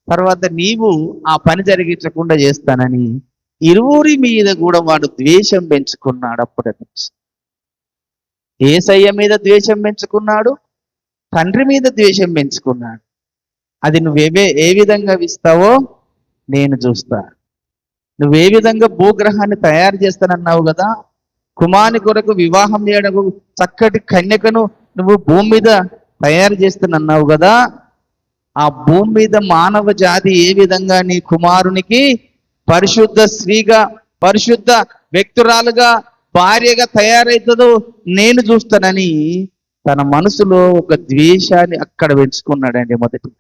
తర్వాత నీవు ఆ పని జరిగించకుండా చేస్తానని ఇరువురి మీద కూడా వాడు ద్వేషం పెంచుకున్నాడు. అప్పుడే యేసయ్య మీద ద్వేషం పెంచుకున్నాడు, తండ్రి మీద ద్వేషం పెంచుకున్నాడు. అది ఏ విధంగా ఇస్తావో నేను చూస్తా. నువ్వే విధంగా భూగ్రహాన్ని తయారు చేస్తానన్నావు కదా, కుమారుని కొరకు వివాహం చేయడం, చక్కటి కన్యకను నువ్వు భూమి మీద తయారు చేస్తానన్నావు కదా, ఆ భూమి మీద మానవ జాతి ఏ విధంగా నీ కుమారునికి పరిశుద్ధ స్త్రీగా, పరిశుద్ధ వ్యక్తురాలుగా, భార్యగా తయారవుతుందో నేను చూస్తానని తన మనసులో ఒక ద్వేషాన్ని అక్కడ పెంచుకున్నాడండి మొదటి.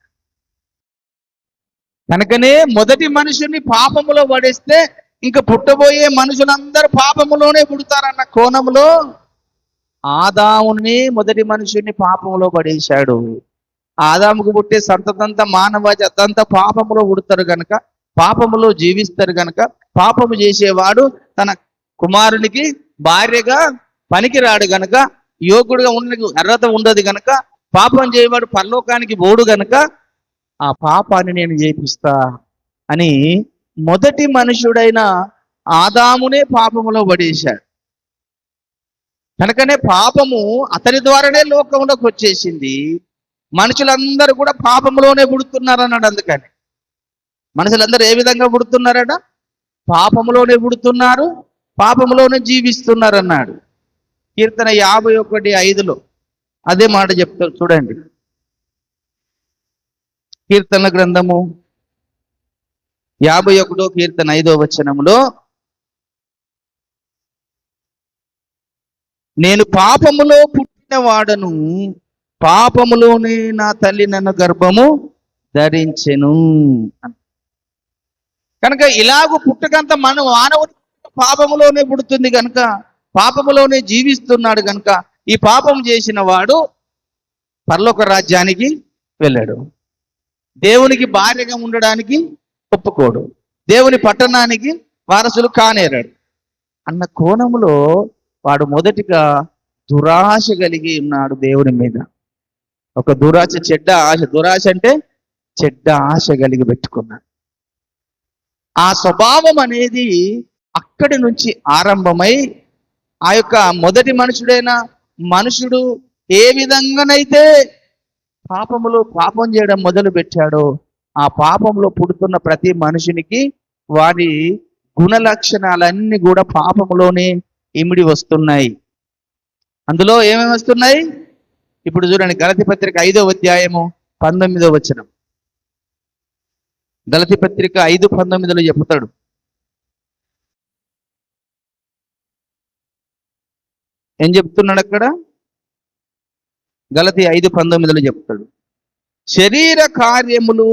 కనుకనే మొదటి మనుషుని పాపములో పడేస్తే ఇంకా పుట్టబోయే మనుషులందరూ పాపములోనే పుడతారన్న కోణంలో ఆదాముని మొదటి మనుషుని పాపములో పడేశాడు. ఆదాముకు పుట్టే సంతతంతా మానవ జాతంతా పాపములో పుడతారు గనక, పాపములో జీవిస్తారు గనక, పాపము చేసేవాడు తన కుమారునికి భార్యగా పనికిరాడు గనక, యోగుడుగా ఉన్న అర్హత ఉండదు గనక, పాపం చేయవాడు పరలోకానికి పోడు గనక ఆ పాపాన్ని నేను చేపిస్తా అని మొదటి మనుషుడైన ఆదామునే పాపములో పడేశాడు. కనుకనే పాపము అతని ద్వారానే లోకంలోకి వచ్చేసింది. మనుషులందరూ కూడా పాపములోనే పుడుతున్నారు అన్నాడు. అందుకని మనుషులందరూ ఏ విధంగా పుడుతున్నారట? పాపములోనే పుడుతున్నారు, పాపములోనే జీవిస్తున్నారు అన్నాడు. కీర్తన 51:5 అదే మాట చెప్తారు చూడండి. కీర్తన గ్రంథము 51 కీర్తన 5వ వచనంలో, నేను పాపములో పుట్టిన వాడను, పాపములోనే నా తల్లి నన్ను గర్భము ధరించెను. కనుక ఇలాగూ పుట్టకంత మానవుడు పాపములోనే పుడుతుంది కనుక, పాపములోనే జీవిస్తున్నాడు కనుక, ఈ పాపం చేసిన వాడు పరలోక రాజ్యానికి వెళ్ళాడు. దేవునికి భార్యగా ఉండడానికి ఒప్పుకోడు, దేవుని పట్టణానికి వారసులు కానేరాడు అన్న కోణములో వాడు మొదటిగా దురాశ కలిగి ఉన్నాడు దేవుని మీద. ఒక దురాశ, చెడ్డ ఆశ. దురాశ అంటే చెడ్డ ఆశ కలిగి పెట్టుకున్నాడు. ఆ స్వభావం అనేది అక్కడి నుంచి ఆరంభమై ఆ యొక్క మొదటి మనుషుడు ఏ విధంగానైతే పాపం చేయడం మొదలు పెట్టాడో, ఆ పాపంలో పుడుతున్న ప్రతి మనుషునికి వారి గుణ లక్షణాలన్నీ కూడా పాపములోనే ఇమిడి వస్తున్నాయి. అందులో ఏమేమి వస్తున్నాయి? ఇప్పుడు చూడండి, గలతీ పత్రిక 5వ అధ్యాయము 19వ వచనం. గలతీ పత్రిక 5:19 చెప్తాడు. ఏం చెప్తున్నాడు అక్కడ? గలతీ 5:19 చెప్తాడు, శరీర కార్యములు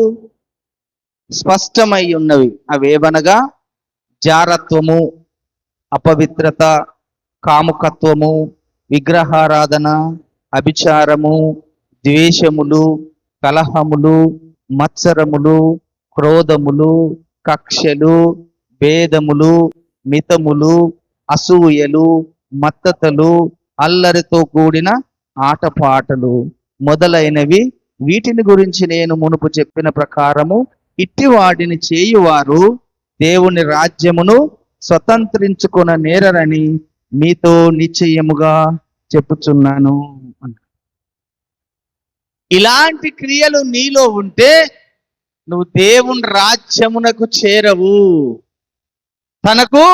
స్పష్టమై ఉన్నవి, అవేవనగా జారత్వము, అపవిత్రత, కాముకత్వము, విగ్రహారాధన, అభిచారము, ద్వేషములు, కలహములు, మత్సరములు, క్రోధములు, కక్షలు, భేదములు, మితములు, అసూయలు, మత్తతలు, అల్లరితో కూడిన ఆటపాటలు మొదలైనవి. వీటిని గురించి నేను మునుపు చెప్పిన ప్రకారము ఇట్టి వాటిని చేయువారు దేవుని రాజ్యమును స్వతంత్రించుకొన నేరరని మీతో నిశ్చయముగా చెప్పుచున్నాను. ఇలాంటి క్రియలు నీలో ఉంటే నువ్వు దేవుని రాజ్యమునకు చేరవు. తనకు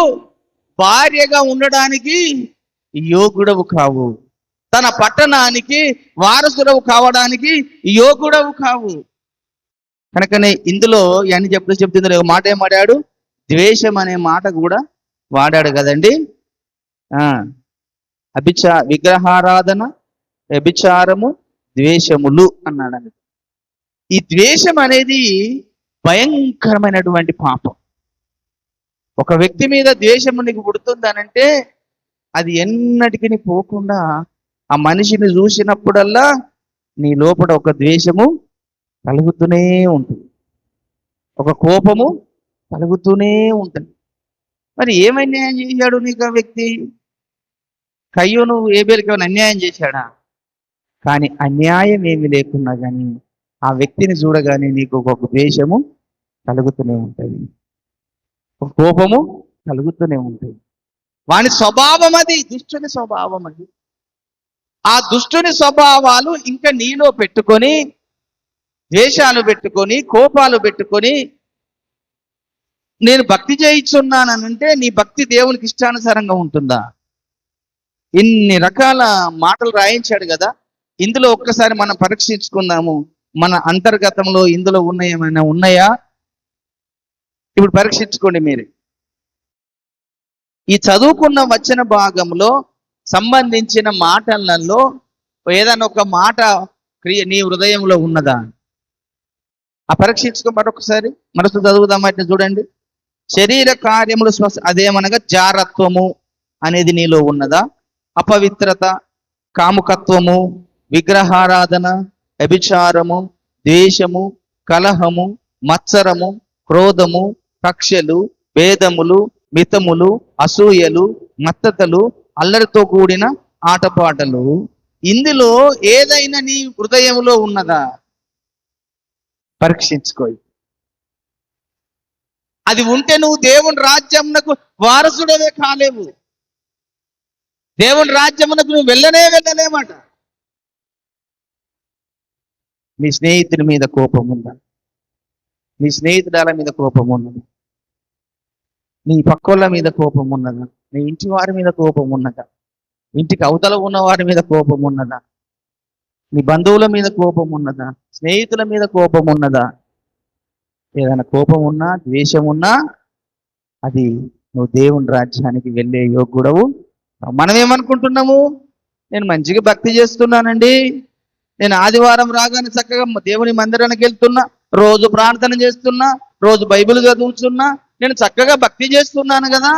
భార్యగా ఉండడానికి యోగుడవు కావు, తన పట్టణానికి వారసుడవు కావడానికి యోగుడవు కావు. కనుకనే ఇందులో అని చెప్తుంది ఒక మాట ఏం వాడాడు? ద్వేషం అనే మాట కూడా వాడాడు కదండి. విగ్రహారాధన, వ్యభిచారము, ద్వేషములు అన్నాడు. ఈ ద్వేషం అనేది భయంకరమైనటువంటి పాపం. ఒక వ్యక్తి మీద ద్వేషము నీకు పుడుతుందనంటే అది ఎన్నటికి పోకుండా ఆ మనిషిని చూసినప్పుడల్లా నీ లోపల ఒక ద్వేషము కలుగుతూనే ఉంటుంది, ఒక కోపము కలుగుతూనే ఉంటుంది. మరి ఏం అన్యాయం చేశాడు నీకు ఆ వ్యక్తి? కయ్యూను ఏబేలుకి ఏమైనా అన్యాయం చేశాడా? కానీ అన్యాయం ఏమి లేకున్నా కానీ ఆ వ్యక్తిని చూడగానే నీకు ఒక ద్వేషము కలుగుతూనే ఉంటుంది, ఒక కోపము కలుగుతూనే ఉంటుంది. వాని స్వభావం అది, దుష్టుని స్వభావం అది. ఆ దుష్టుని స్వభావాలు ఇంకా నీలో పెట్టుకొని, ద్వేషాలు పెట్టుకొని, కోపాలు పెట్టుకొని, నేను భక్తి చేయిస్తున్నానంటే నీ భక్తి దేవునికి ఇష్టానుసారంగా ఉంటుందా? ఇన్ని రకాల మాటలు రాయించాడు కదా. ఇందులో ఒక్కసారి మనం పరీక్షించుకుందాము. మన అంతర్గతంలో ఇందులో ఏమైనా ఉన్నాయా? ఇప్పుడు పరీక్షించుకోండి మీరు. ఈ చదువుకున్న వచన భాగంలో సంబంధించిన మాటలలో ఏదైనా ఒక మాట నీ హృదయంలో ఉన్నదా? ఆ పరీక్షించుకో మరొకసారి. మనసు చదువుదామంటే చూడండి. శరీర కార్యములు అదేమనగా జారత్వము అనేది నీలో ఉన్నదా? అపవిత్రత, కాముకత్వము, విగ్రహారాధన, వ్యభిచారము, ద్వేషము, కలహము, మత్సరము, క్రోధము, కక్షలు, భేదములు, మితములు, అసూయలు, మత్తతలు, అల్లరితో కూడిన ఆటపాటలు, ఇందులో ఏదైనా నీ హృదయంలో ఉన్నదా? పరీక్షించుకో. అది ఉంటే నువ్వు దేవుని రాజ్యమునకు వారసుడవే కాలేవు. దేవుని రాజ్యమునకు నువ్వు వెళ్ళలేమాట. నీ స్నేహితుని మీద కోపం ఉందా? నీ స్నేహితుడాల మీద కోపం ఉన్నదా? నీ పక్కోళ్ళ మీద కోపం ఉన్నదా? నీ ఇంటి వారి మీద కోపం ఉన్నదా? ఇంటికి అవతల ఉన్న వారి మీద కోపం ఉన్నదా? నీ బంధువుల మీద కోపం ఉన్నదా? స్నేహితుల మీద కోపం ఉన్నదా? ఏదైనా కోపం ఉన్నా, ద్వేషం ఉన్నా అది నువ్వు దేవుని రాజ్యానికి వెళ్ళే యోగ్యుడవు. మనం ఏమనుకుంటున్నాము? నేను మంచిగా భక్తి చేస్తున్నానండి, నేను ఆదివారం రాగానే చక్కగా దేవుని మందిరానికి వెళ్తున్నా, రోజు ప్రార్థన చేస్తున్నా, రోజు బైబిల్ చదువుతున్నా, నేను చక్కగా భక్తి చేస్తున్నాను కదా,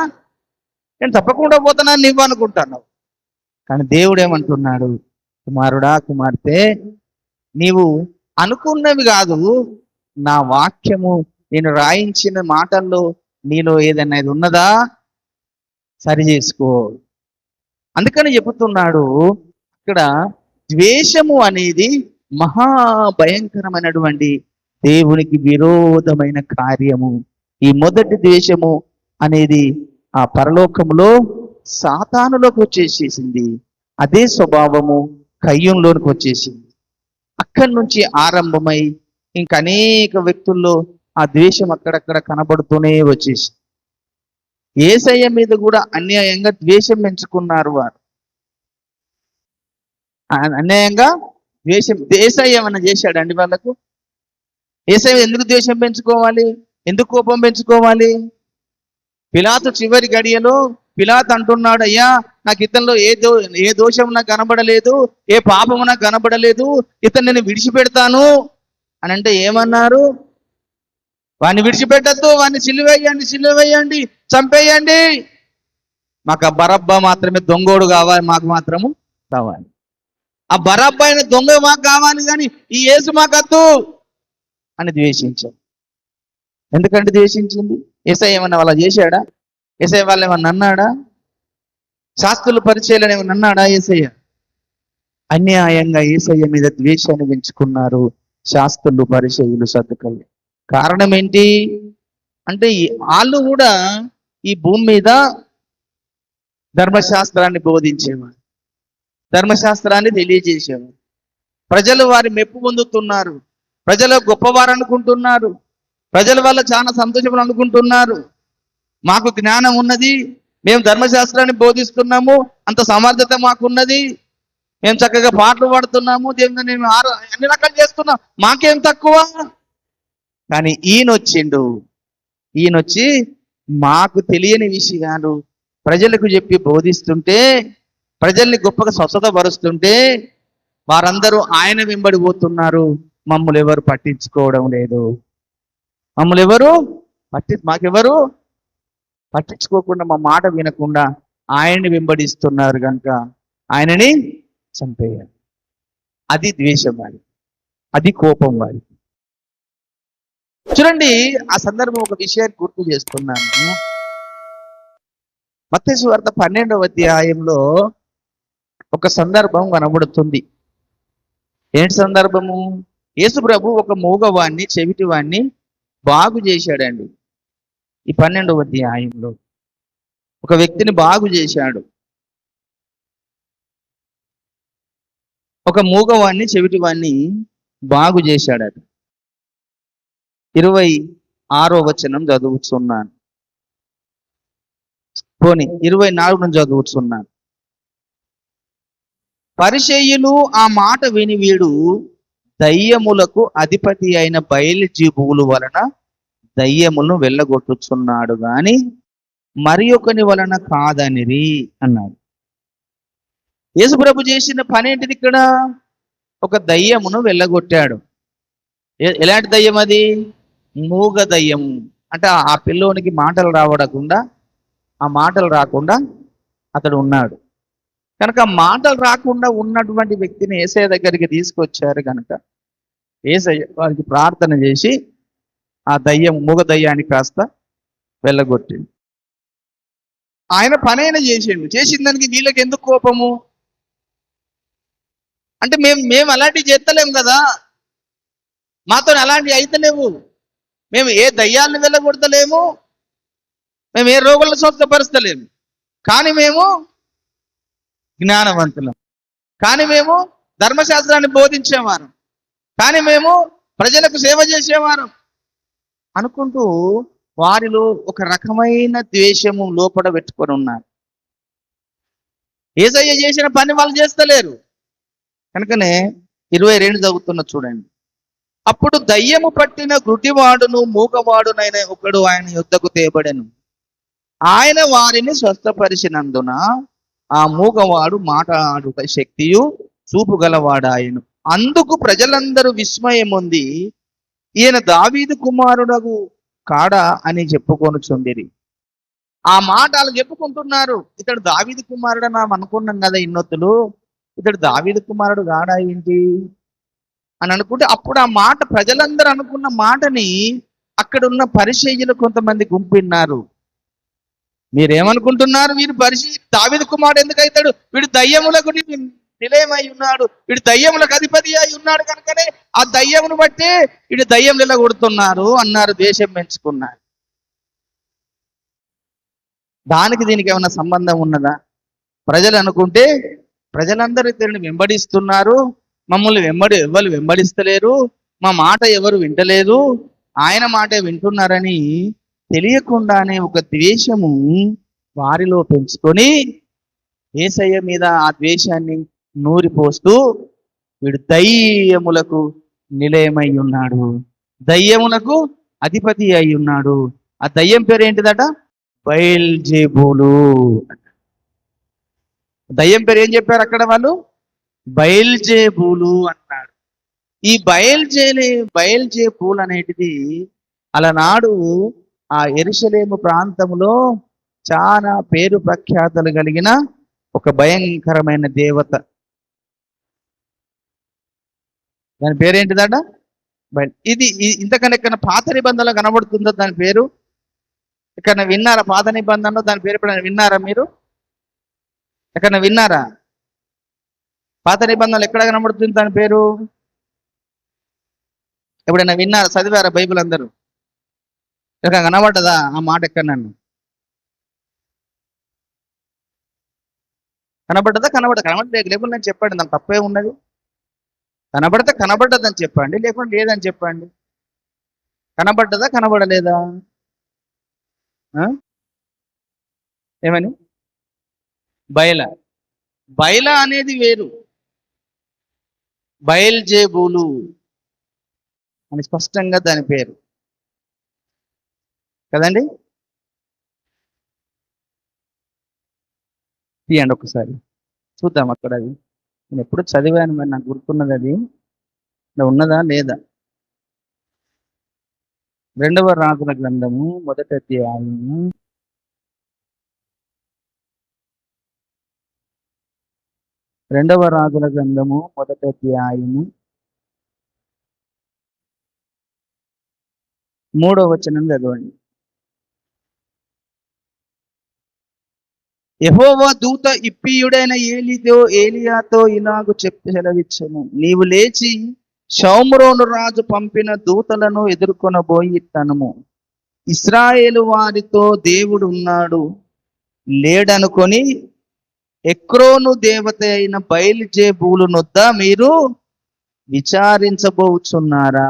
నేను తప్పకుండా పోతానని నువ్వు అనుకుంటున్నావు. కానీ దేవుడు ఏమంటున్నాడు? కుమారుడా, కుమార్తె, నీవు అనుకున్నవి కాదు, నా వాక్యము నేను రాయించిన మాటల్లో నీలో ఏదైనా ఇది ఉన్నదా సరి చేసుకో. అందుకని చెబుతున్నాడు ఇక్కడ, ద్వేషము అనేది మహాభయంకరమైనటువంటి దేవునికి విరోధమైన కార్యము. ఈ మొదటి ద్వేషము అనేది ఆ పరలోకములో సాతానులోకి వచ్చేసేసింది. అదే స్వభావము కయ్యూనులోనికి వచ్చేసింది. అక్కడి నుంచి ఆరంభమై ఇంక అనేక వ్యక్తుల్లో ఆ ద్వేషం అక్కడక్కడ కనబడుతూనే వచ్చేసి యేసయ్య మీద కూడా అన్యాయంగా ద్వేషం పెంచుకున్నారు వారు. అన్యాయంగా ద్వేషం. యేసయ్య ఏమన్నా చేశాడండి వాళ్ళకు? యేసయ్య ఎందుకు ద్వేషం పెంచుకోవాలి? ఎందుకు కోపం పెంచుకోవాలి? పిలాతు చివరి గడియలో పిలాతు అంటున్నాడు, అయ్యా నాకు ఇతనిలో ఏ దోషం నాకు కనబడలేదు, ఏ పాపము నాకు కనబడలేదు, ఇతను నేను విడిచిపెడతాను అని అంటే ఏమన్నారు? వాడిని విడిచిపెట్టద్దు, వాడిని సిలువేయండి, చంపేయండి. మాకు ఆ బరబ్బా మాత్రమే దొంగోడు కావాలి, మాకు మాత్రము కావాలి. ఆ బరబ్బా అయిన దొంగ మాకు కావాలి, కానీ ఈ యేసు మాకద్దు అని ద్వేషించాం. ఎందుకంటే ద్వేషించింది? యేసయ్య ఏమన్నా వాళ్ళ చేశాడా? యేసయ్య వాళ్ళు ఏమన్నా అన్నాడా? శాస్త్రుల పరిచయాలను ఏమన్నా అన్నాడా యేసయ్య? అన్యాయంగా యేసయ్య మీద ద్వేషాన్ని పెంచుకున్నారు శాస్త్రులు, పరిచయులు, సద్దుకలు. కారణం ఏంటి అంటే వాళ్ళు కూడా ఈ భూమి మీద ధర్మశాస్త్రాన్ని బోధించేవారు, ధర్మశాస్త్రాన్ని తెలియజేసేవారు. ప్రజలు వారి మెప్పు పొందుతున్నారు, ప్రజలు గొప్పవారు అనుకుంటున్నారు, ప్రజల వల్ల చాలా సంతోషం అనుకుంటున్నారు. మాకు జ్ఞానం ఉన్నది, మేము ధర్మశాస్త్రాన్ని బోధిస్తున్నాము, అంత సమర్థత మాకున్నది, మేము చక్కగా పాటలు పాడుతున్నాము, దేవుని మేము అన్ని రకాలు చేస్తున్నాం, మాకేం తక్కువ? కానీ ఈయనొచ్చి మాకు తెలియని విషయాలు ప్రజలకు చెప్పి బోధిస్తుంటే, ప్రజల్ని గొప్పగా స్వస్థతపరుస్తుంటే వారందరూ ఆయన వెంబడిపోతున్నారు. మమ్మల్ని ఎవరు పట్టించుకోవడం లేదు. మాకెవరు పట్టించుకోకుండా, మా మాట వినకుండా ఆయన్ని వెంబడిస్తున్నారు కనుక ఆయనని చంపేయాలి. అది ద్వేషం వారి, అది కోపం వారి. చూడండి, ఆ సందర్భం ఒక విషయాన్ని గుర్తు చేస్తున్నాను. మత్తయి సువార్త 12వ అధ్యాయంలో ఒక సందర్భం కనబడుతుంది. ఏంటి సందర్భము? యేసు ప్రభు ఒక మూగవాణ్ణి, చెవిటివాణ్ణి బాగు చేశాడండి. ఈ 12వ అధ్యాయంలో ఒక వ్యక్తిని బాగు చేశాడు. ఒక మూగవాణ్ణి చెవిటివాణ్ణి బాగు చేశాడట. 26వ వచనం చదువుతున్నాను, పోనీ 24 నుంచి చదువుతున్నాను. పరిసయ్యులు ఆ మాట విని, వీడు దయ్యములకు అధిపతి అయిన బయల్జెబూలు వలన దయ్యములను వెళ్ళగొట్టుచున్నాడు గాని మరి ఒకని వలన కాదనిరి అన్నాడు. యేసుప్రభు చేసిన పని ఏంటిది? ఇక్కడ ఒక దయ్యమును వెళ్ళగొట్టాడు. ఎలాంటి దయ్యం అది? మూగ దయ్యం. అంటే ఆ పిల్లోనికి మాటలు రాకుండా అతడు ఉన్నాడు కనుక, మాటలు రాకుండా ఉన్నటువంటి వ్యక్తిని యేసయ్య దగ్గరికి తీసుకొచ్చారు కనుక యేసయ్య వారికి ప్రార్థన చేసి ఆ మూగ దయ్యాన్ని కాస్త వెళ్ళగొట్టిండు. ఆయన పనైనా చేసిన దానికి వీళ్ళకి ఎందుకు కోపము? అంటే మేము అలాంటివి చేస్తలేము కదా, మాతో అలాంటివి అయితలేవు, మేము ఏ దయ్యాలను వెళ్ళగొడతలేము, మేము ఏ రోగులను స్వస్థపరుస్తలేము, కానీ మేము జ్ఞానవంతులం, కానీ మేము ధర్మశాస్త్రాన్ని బోధించేవారం, కానీ మేము ప్రజలకు సేవ చేసేవారం అనుకుంటూ వారిలో ఒక రకమైన ద్వేషము లోపల పెట్టుకొని ఉన్నారు. యేసయ్య చేసిన పని వాళ్ళు చేస్తలేరు కనుకనే 22 చదువుతున్న చూడండి. అప్పుడు దయ్యము పట్టిన గుడ్డివాడును మూగవాడునైన ఒకడు ఆయన యుద్ధకు తేబడెను. ఆయన వారిని స్వస్థపరిచినందున ఆ మూగవాడు మాట్లాడుట శక్తియు చూపు గలవాడాయను. అందుకు ప్రజలందరూ విస్మయం ఉంది, ఈయన దావీదు కుమారుడగు కాడా అని చెప్పుకొనుచుండిరి. ఆ మాటలు చెప్పుకుంటున్నారు, ఇతడు దావీదు కుమారుడు మనం అనుకున్నాం కదా ఇన్నొత్తులు, ఇతడు దావీదు కుమారుడు కాడా ఏంటి అని అనుకుంటే, అప్పుడు ఆ మాట ప్రజలందరూ అనుకున్న మాటని అక్కడున్న పరిసయ్యులు కొంతమంది గుంపిన్నారు. మీరేమనుకుంటున్నారు? వీరు దావీదు కుమారుడు ఎందుకైతాడు? వీడు దయ్యములకు నిలయమై ఉన్నాడు, వీడు దయ్యములకు అధిపతి అయి ఉన్నాడు కనుకనే ఆ దయ్యమును బట్టి వీడు దయ్యం నిలగొడుతున్నారు అన్నారు, దేశం పెంచుకున్నారు. దానికి దీనికి ఏమైనా సంబంధం ఉన్నదా? ప్రజలు అనుకుంటే ప్రజలందరూ ఇతరుని వెంబడిస్తున్నారు, మమ్మల్ని ఎవరు వెంబడిస్తలేరు, మా మాట ఎవరు వింటలేదు, ఆయన మాటే వింటున్నారని తెలియకుండానే ఒక ద్వేషము వారిలో పెంచుకొని యేసయ్య మీద ఆ ద్వేషాన్ని నూరిపోస్తూ వీడు దయ్యములకు నిలయమై ఉన్నాడు, దయ్యములకు అధిపతి అయి ఉన్నాడు. ఆ దయ్యం పేరు ఏంటిదట? బయల్జెబూలు. దయ్యం పేరు ఏం చెప్పారు అక్కడ వాళ్ళు? బయల్జెబూలు అన్నాడు. ఈ బయల్జెబూలు అనేటిది అలనాడు ఆ యెరూషలేము ప్రాంతంలో చాలా పేరు ప్రఖ్యాతలు కలిగిన ఒక భయంకరమైన దేవత. దాని పేరేంటిదట? ఇది ఇంతకన్నా పాత నిబంధనలో కనబడుతుందో దాని పేరు? ఎక్కడ విన్నారా? పాత నిబంధనలో దాని పేరు ఎప్పుడైనా విన్నారా మీరు? ఎక్కడ విన్నారా? పాత నిబంధనలు ఎక్కడ కనబడుతుంది దాని పేరు? ఎప్పుడైనా విన్నారా? చదివారా బైబిల్ అందరూ? ఎక్కడ కనబడ్డదా ఆ మాట? ఎక్కడ నన్ను కనబడలేదు లేకుండా నేను చెప్పండి, నాకు తప్పే ఉన్నది. కనబడ్డదని చెప్పండి, లేకుండా లేదని చెప్పండి. కనబడ్డదా కనబడలేదా? ఏమని? బయల అనేది వేరు, బయల్జెబూలు అని స్పష్టంగా దాని పేరు కదండి. తీయండి ఒకసారి చూద్దాం అక్కడ. అది నేను ఎప్పుడు చదివాను, మరి నాకు గుర్తున్నది అది ఉన్నదా లేదా? 2వ రాజుల గ్రంథము 1వ అధ్యాయము 2వ రాజుల గ్రంథము 1వ అధ్యాయము 3వ వచనం చదవండి. యెహోవా దూత ఇప్పియుడైన ఏలియాతో ఇలాగు చెప్పి సెలవిచ్చెను, నీవు లేచి షోమ్రోను రాజు పంపిన దూతలను ఎదుర్కొనబోయి తనము, ఇశ్రాయేలు వారితో దేవుడు ఉన్నాడు లేడనుకొని ఎక్రోను దేవత అయిన బయల్జెబూలు నొద్ద మీరు విచారించబోచున్నారా?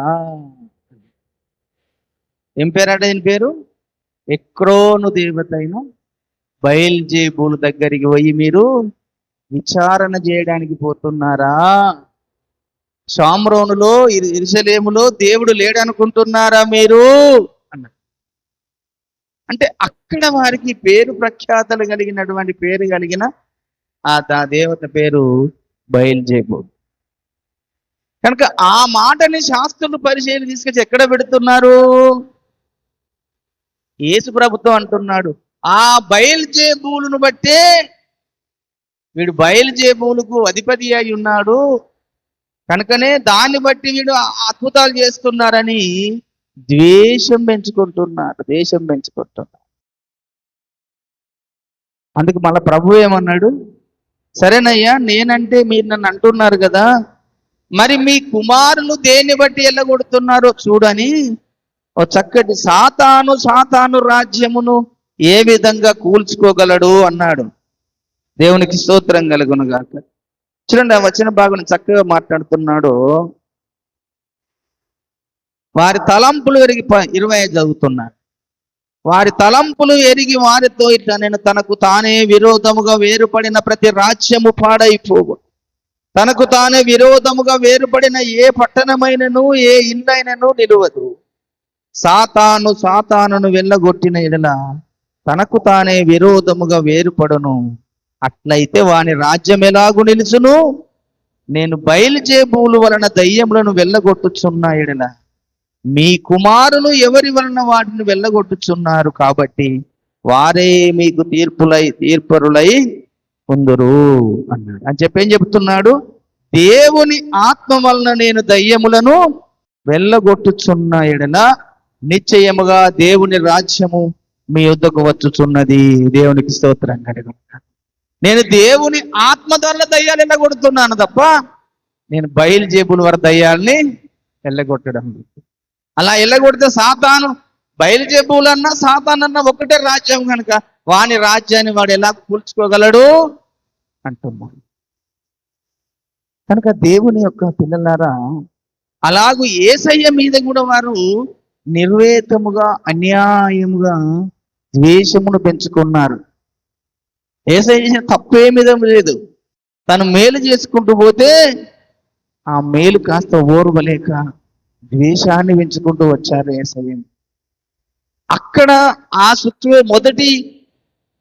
ఏం పేరట ఆయన పేరు? ఎక్రోను దేవత అయిన బయల్జెబూలు దగ్గరికి పోయి మీరు విచారణ చేయడానికి పోతున్నారా? షామ్రోనులో యెరూషలేములో దేవుడు లేడనుకుంటున్నారా మీరు అన్నాడు. అంటే అక్కడ వారికి పేరు ప్రఖ్యాతలు కలిగినటువంటి పేరు కలిగిన ఆ దేవత పేరు బయల్జెబూలు. కనుక ఆ మాటని శాస్త్రులు పరిశీలన తీసుకొచ్చి ఎక్కడ పెడుతున్నారు? యేసు ప్రభుత్వం అంటున్నాడు, ఆ బయల్జెబూలును బట్టే వీడు బయల్జెబూలుకు అధిపతి అయి ఉన్నాడు, కనుకనే దాన్ని బట్టి వీడు అద్భుతాలు చేస్తున్నారని ద్వేషం పెంచుకుంటున్నారు. అందుకు మళ్ళీ ప్రభు ఏమన్నాడు? సరేనయ్యా, నేనంటే మీరు నన్ను అంటున్నారు కదా, మరి మీ కుమారులు దేన్ని బట్టి ఎల్లగొడుతున్నారో చూడని ఓ చక్కటి సాతాను రాజ్యమును ఏ విధంగా కూల్చుకోగలడు అన్నాడు. దేవునికి స్తోత్రం కలుగును గాక. చూడండి, ఆ వచ్చిన భాగం చక్కగా మాట్లాడుతున్నాడు. వారి తలంపులు ఎరిగి 25 చదువుతున్నాడు. వారి తలంపులు ఎరిగి వారితో ఇట్లా, నేను తనకు తానే విరోధముగా వేరుపడిన ప్రతి రాజ్యము పాడైపోవు, తనకు తానే విరోధముగా వేరుపడిన ఏ పట్టణమైనను ఏ ఇల్లైనను నిలువదు. సాతానును వెళ్ళగొట్టిన ఎడల తనకు తానే విరోధముగా వేరుపడును. అట్లయితే వాని రాజ్యం ఎలాగు నిలుచును? నేను బయల్జెబూలు వలన దయ్యములను వెళ్ళగొట్టుచున్న ఎడల మీ కుమారులు ఎవరి వలన వాటిని వెళ్ళగొట్టుచున్నారు కాబట్టి వారే మీకు తీర్పరులై ఉందురు అన్నాడు. అని చెప్పి ఏం చెప్తున్నాడు? దేవుని ఆత్మ వలన నేను దయ్యములను వెళ్ళగొట్టుచున్న ఎడల నిశ్చయముగా దేవుని రాజ్యము మీ యొద్దకు వచ్చుచున్నది. దేవునికి స్తోత్రం కలుగును. నేను దేవుని ఆత్మ ద్వారా దయ్యాలు వెళ్ళగొడుతున్నాను తప్ప నేను బయల్జెబూలు వారి దయ్యాల్ని వెళ్ళగొట్టడం. అలా వెళ్ళగొడితే బయల్జెబూలన్నా సాతానన్నా ఒకటే రాజ్యం కనుక వాని రాజ్యాన్ని వాడు ఎలా కూల్చుకోగలడు అంటున్నాడు. కనుక దేవుని యొక్క పిల్లలారా, అలాగూ యేసయ్య మీద కూడా వారు నిర్వేతముగా అన్యాయముగా ద్వేషమును పెంచుకున్నారు. యేసయ్య తప్పేమిదం లేదు, తను మేలు చేసుకుంటూ పోతే ఆ మేలు కాస్త ఓర్వలేక ద్వేషాన్ని పెంచుకుంటూ వచ్చారు యేసయ్య. అక్కడ ఆ మొదటి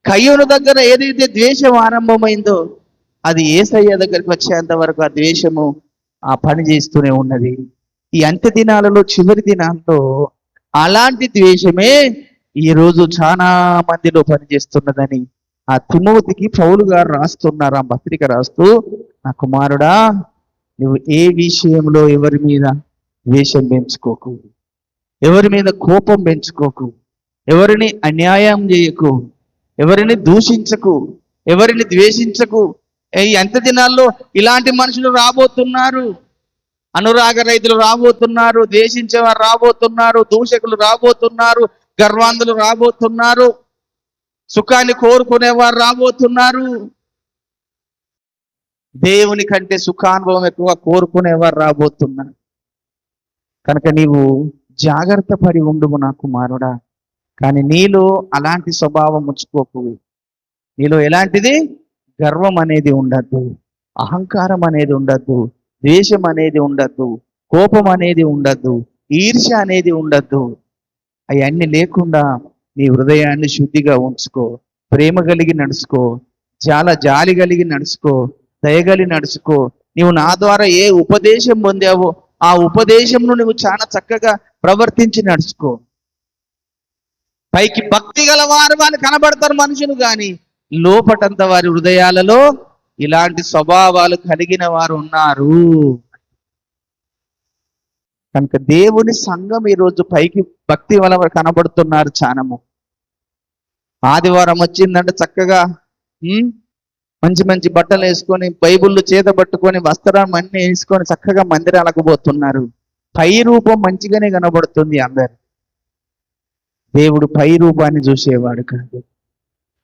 కయ్యూను దగ్గర ఏదైతే ద్వేషం ఆరంభమైందో అది యేసయ్య దగ్గరికి వచ్చేంత వరకు ఆ ద్వేషము ఆ పని చేస్తూనే ఉన్నది. ఈ అంత్య దినాలలో, చివరి దినాల్లో అలాంటి ద్వేషమే ఈరోజు చాలా మందిలో పనిచేస్తున్నదని ఆ తిమోతికి పౌలు గారు రాస్తున్నారు. ఆ పత్రిక రాస్తూ, నా కుమారుడా, నువ్వు ఏ విషయంలో ఎవరి మీద ద్వేషం పెంచుకోకు, ఎవరి మీద కోపం పెంచుకోకు, ఎవరిని అన్యాయం చేయకు, ఎవరిని దూషించకు, ఎవరిని ద్వేషించకు. ఈ అంత్య దినాల్లో ఇలాంటి మనుషులు రాబోతున్నారు. అనురాగ రైతులు రాబోతున్నారు, ద్వేషించేవారు రాబోతున్నారు, దూషకులు రాబోతున్నారు, గర్వాంధులు రాబోతున్నారు, సుఖాన్ని కోరుకునేవారు రాబోతున్నారు. దేవుని కంటే సుఖానుభవం ఎక్కువ కోరుకునేవారు రాబోతున్నారు. కనుక నీవు జాగ్రత్త పడి ఉండుము నా కుమారుడా. కానీ నీలో అలాంటి స్వభావం ఉంచుకోకు. నీలో ఎలాంటిది? గర్వం అనేది ఉండద్దు, అహంకారం అనేది ఉండద్దు, ద్వేషం అనేది ఉండద్దు, కోపం అనేది ఉండద్దు, ఈర్ష్య అనేది ఉండద్దు. అవన్నీ లేకుండా నీ హృదయాన్ని శుద్ధిగా ఉంచుకో, ప్రేమ కలిగి నడుచుకో, చాలా జాలి కలిగి నడుచుకో, దయగలి నడుచుకో. నీవు నా ద్వారా ఏ ఉపదేశం పొందావో ఆ ఉపదేశంను నువ్వు చాలా చక్కగా ప్రవర్తించి నడుచుకో. పైకి భక్తి గల వారు కనబడతారు మనుషులు, కానీ లోపటంత వారి హృదయాలలో ఇలాంటి స్వభావాలు కలిగిన వారు ఉన్నారు. కనుక దేవుని సంఘం ఈరోజు పైకి భక్తి వల్ల కనబడుతున్నారు చానము. ఆదివారం వచ్చిందంటే చక్కగా మంచి మంచి బట్టలు వేసుకొని, బైబుల్ చేత పట్టుకొని, వస్త్రం అన్ని వేసుకొని చక్కగా మందిరాలకు పోతున్నారు. పై రూపం మంచిగానే కనబడుతుంది అందరు. దేవుడు పై రూపాన్ని చూసేవాడు కాదు,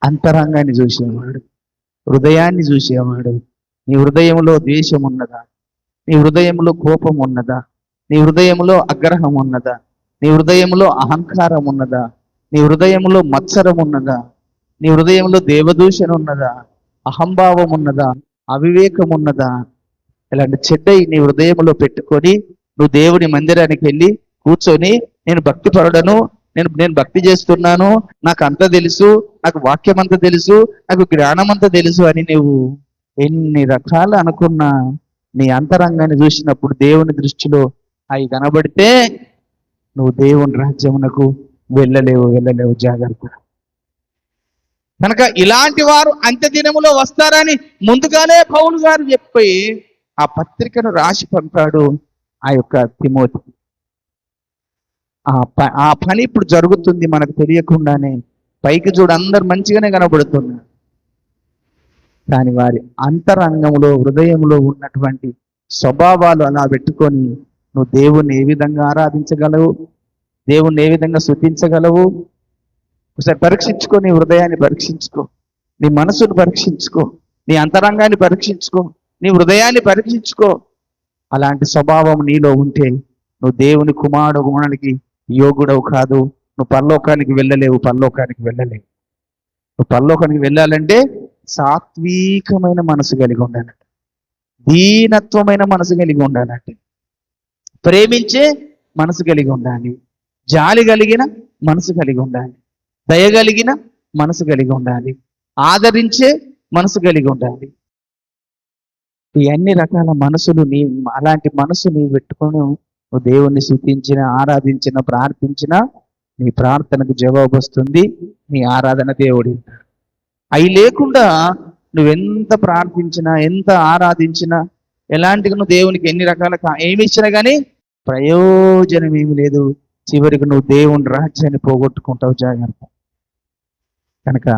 అంతరంగాన్ని చూసేవాడు. హృదయాన్ని చూసేవాడు. నీ హృదయంలో ద్వేషం ఉన్నదా? నీ హృదయంలో కోపం ఉన్నదా? నీ హృదయంలో ఆగ్రహం ఉన్నదా? నీ హృదయంలో అహంకారం ఉన్నదా? నీ హృదయంలో మత్సరం ఉన్నదా? నీ హృదయంలో దేవదూషణ ఉన్నదా? అహంభావం ఉన్నదా? అవివేకం ఉన్నదా? ఇలాంటి చెడ్డయి నీ హృదయంలో పెట్టుకొని నువ్వు దేవుని మందిరానికి వెళ్ళి కూర్చొని నేను భక్తి పరుడను, నేను భక్తి చేస్తున్నాను, నాకు అంతా తెలుసు, నాకు వాక్యం అంతా తెలుసు, నాకు జ్ఞానం అంతా తెలుసు అని నువ్వు ఎన్ని రకాలు అనుకున్నా నీ అంతరంగాన్ని చూసినప్పుడు దేవుని దృష్టిలో అవి కనబడితే నువ్వు దేవుని రాజ్యమునకు వెళ్ళలేవు జాగ్రత్త. కనుక ఇలాంటి వారు అంత్య దినములో వస్తారని ముందుగానే పౌలు గారు చెప్పి ఆ పత్రికను రాసి పంపాడు ఆ యొక్క తిమోతి. ఆ పని ఇప్పుడు జరుగుతుంది మనకు తెలియకుండానే. పైకి చూడు అందరు మంచిగానే కనబడుతున్నారు, కానీ వారి అంతరంగంలో హృదయంలో ఉన్నటువంటి స్వభావాలు అలా పెట్టుకొని నువ్వు దేవుణ్ణి ఏ విధంగా ఆరాధించగలవు, దేవుణ్ణి ఏ విధంగా స్తుతించగలవు? ఒకసారి పరీక్షించుకో, నీ హృదయాన్ని పరీక్షించుకో, నీ మనసును పరీక్షించుకో, నీ అంతరంగాన్ని పరీక్షించుకో, నీ హృదయాన్ని పరీక్షించుకో. అలాంటి స్వభావం నీలో ఉంటే నువ్వు దేవుని కుమారుడు గుణానికి యోగుడవు కాదు. నువ్వు పరలోకానికి వెళ్ళలేవు. నువ్వు పరలోకానికి వెళ్ళాలంటే సాత్వికమైన మనసు కలిగి ఉండాలంట, దీనత్వమైన మనసు కలిగి ఉండాలంటే, ప్రేమించే మనసు కలిగి ఉండాలి, జాలి కలిగిన మనసు కలిగి ఉండాలి, దయ కలిగిన మనసు కలిగి ఉండాలి, ఆదరించే మనసు కలిగి ఉండాలి. ఈ అన్ని రకాల మనసులు అలాంటి మనసు నీవు పెట్టుకొని నువ్వు దేవుణ్ణి స్తుతించిన, ఆరాధించిన, ప్రార్థించిన నీ ప్రార్థనకు జవాబు వస్తుంది, నీ ఆరాధన దేవుడి. అవి లేకుండా నువ్వెంత ప్రార్థించినా, ఎంత ఆరాధించినా, ఎలాంటిగా నువ్వు దేవునికి ఎన్ని రకాల ఏమి ఇచ్చినా కానీ ప్రయోజనం ఏమి లేదు. చివరికి నువ్వు దేవుని రాజ్యాన్ని పోగొట్టుకుంటావు. జాగ్రత్త. కనుక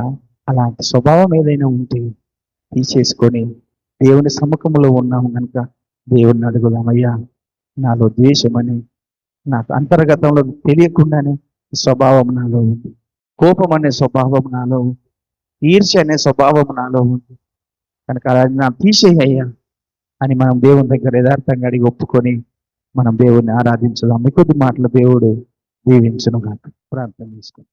అలాంటి స్వభావం ఏదైనా ఉంటే తీసేసుకొని దేవుని సముఖంలో ఉన్నాము కనుక దేవుణ్ణి అడుగుదామయ్యా, నాలో ద్వేషమని, నాకు అంతర్గతంలో తెలియకుండానే స్వభావం నాలో ఉంది, కోపం అనే స్వభావం నాలో ఉంది, ఈర్ష్య అనే స్వభావం నాలో ఉంది, కనుక అలా నా తీసేయ్యా అని మనం దేవుని దగ్గర యథార్థంగా అడిగి ఒప్పుకొని మనం దేవుణ్ణి ఆరాధించుదాం. కొద్ది మాటలు దేవుడు దీవించును కాక. ప్రార్థన చేసుకోండి.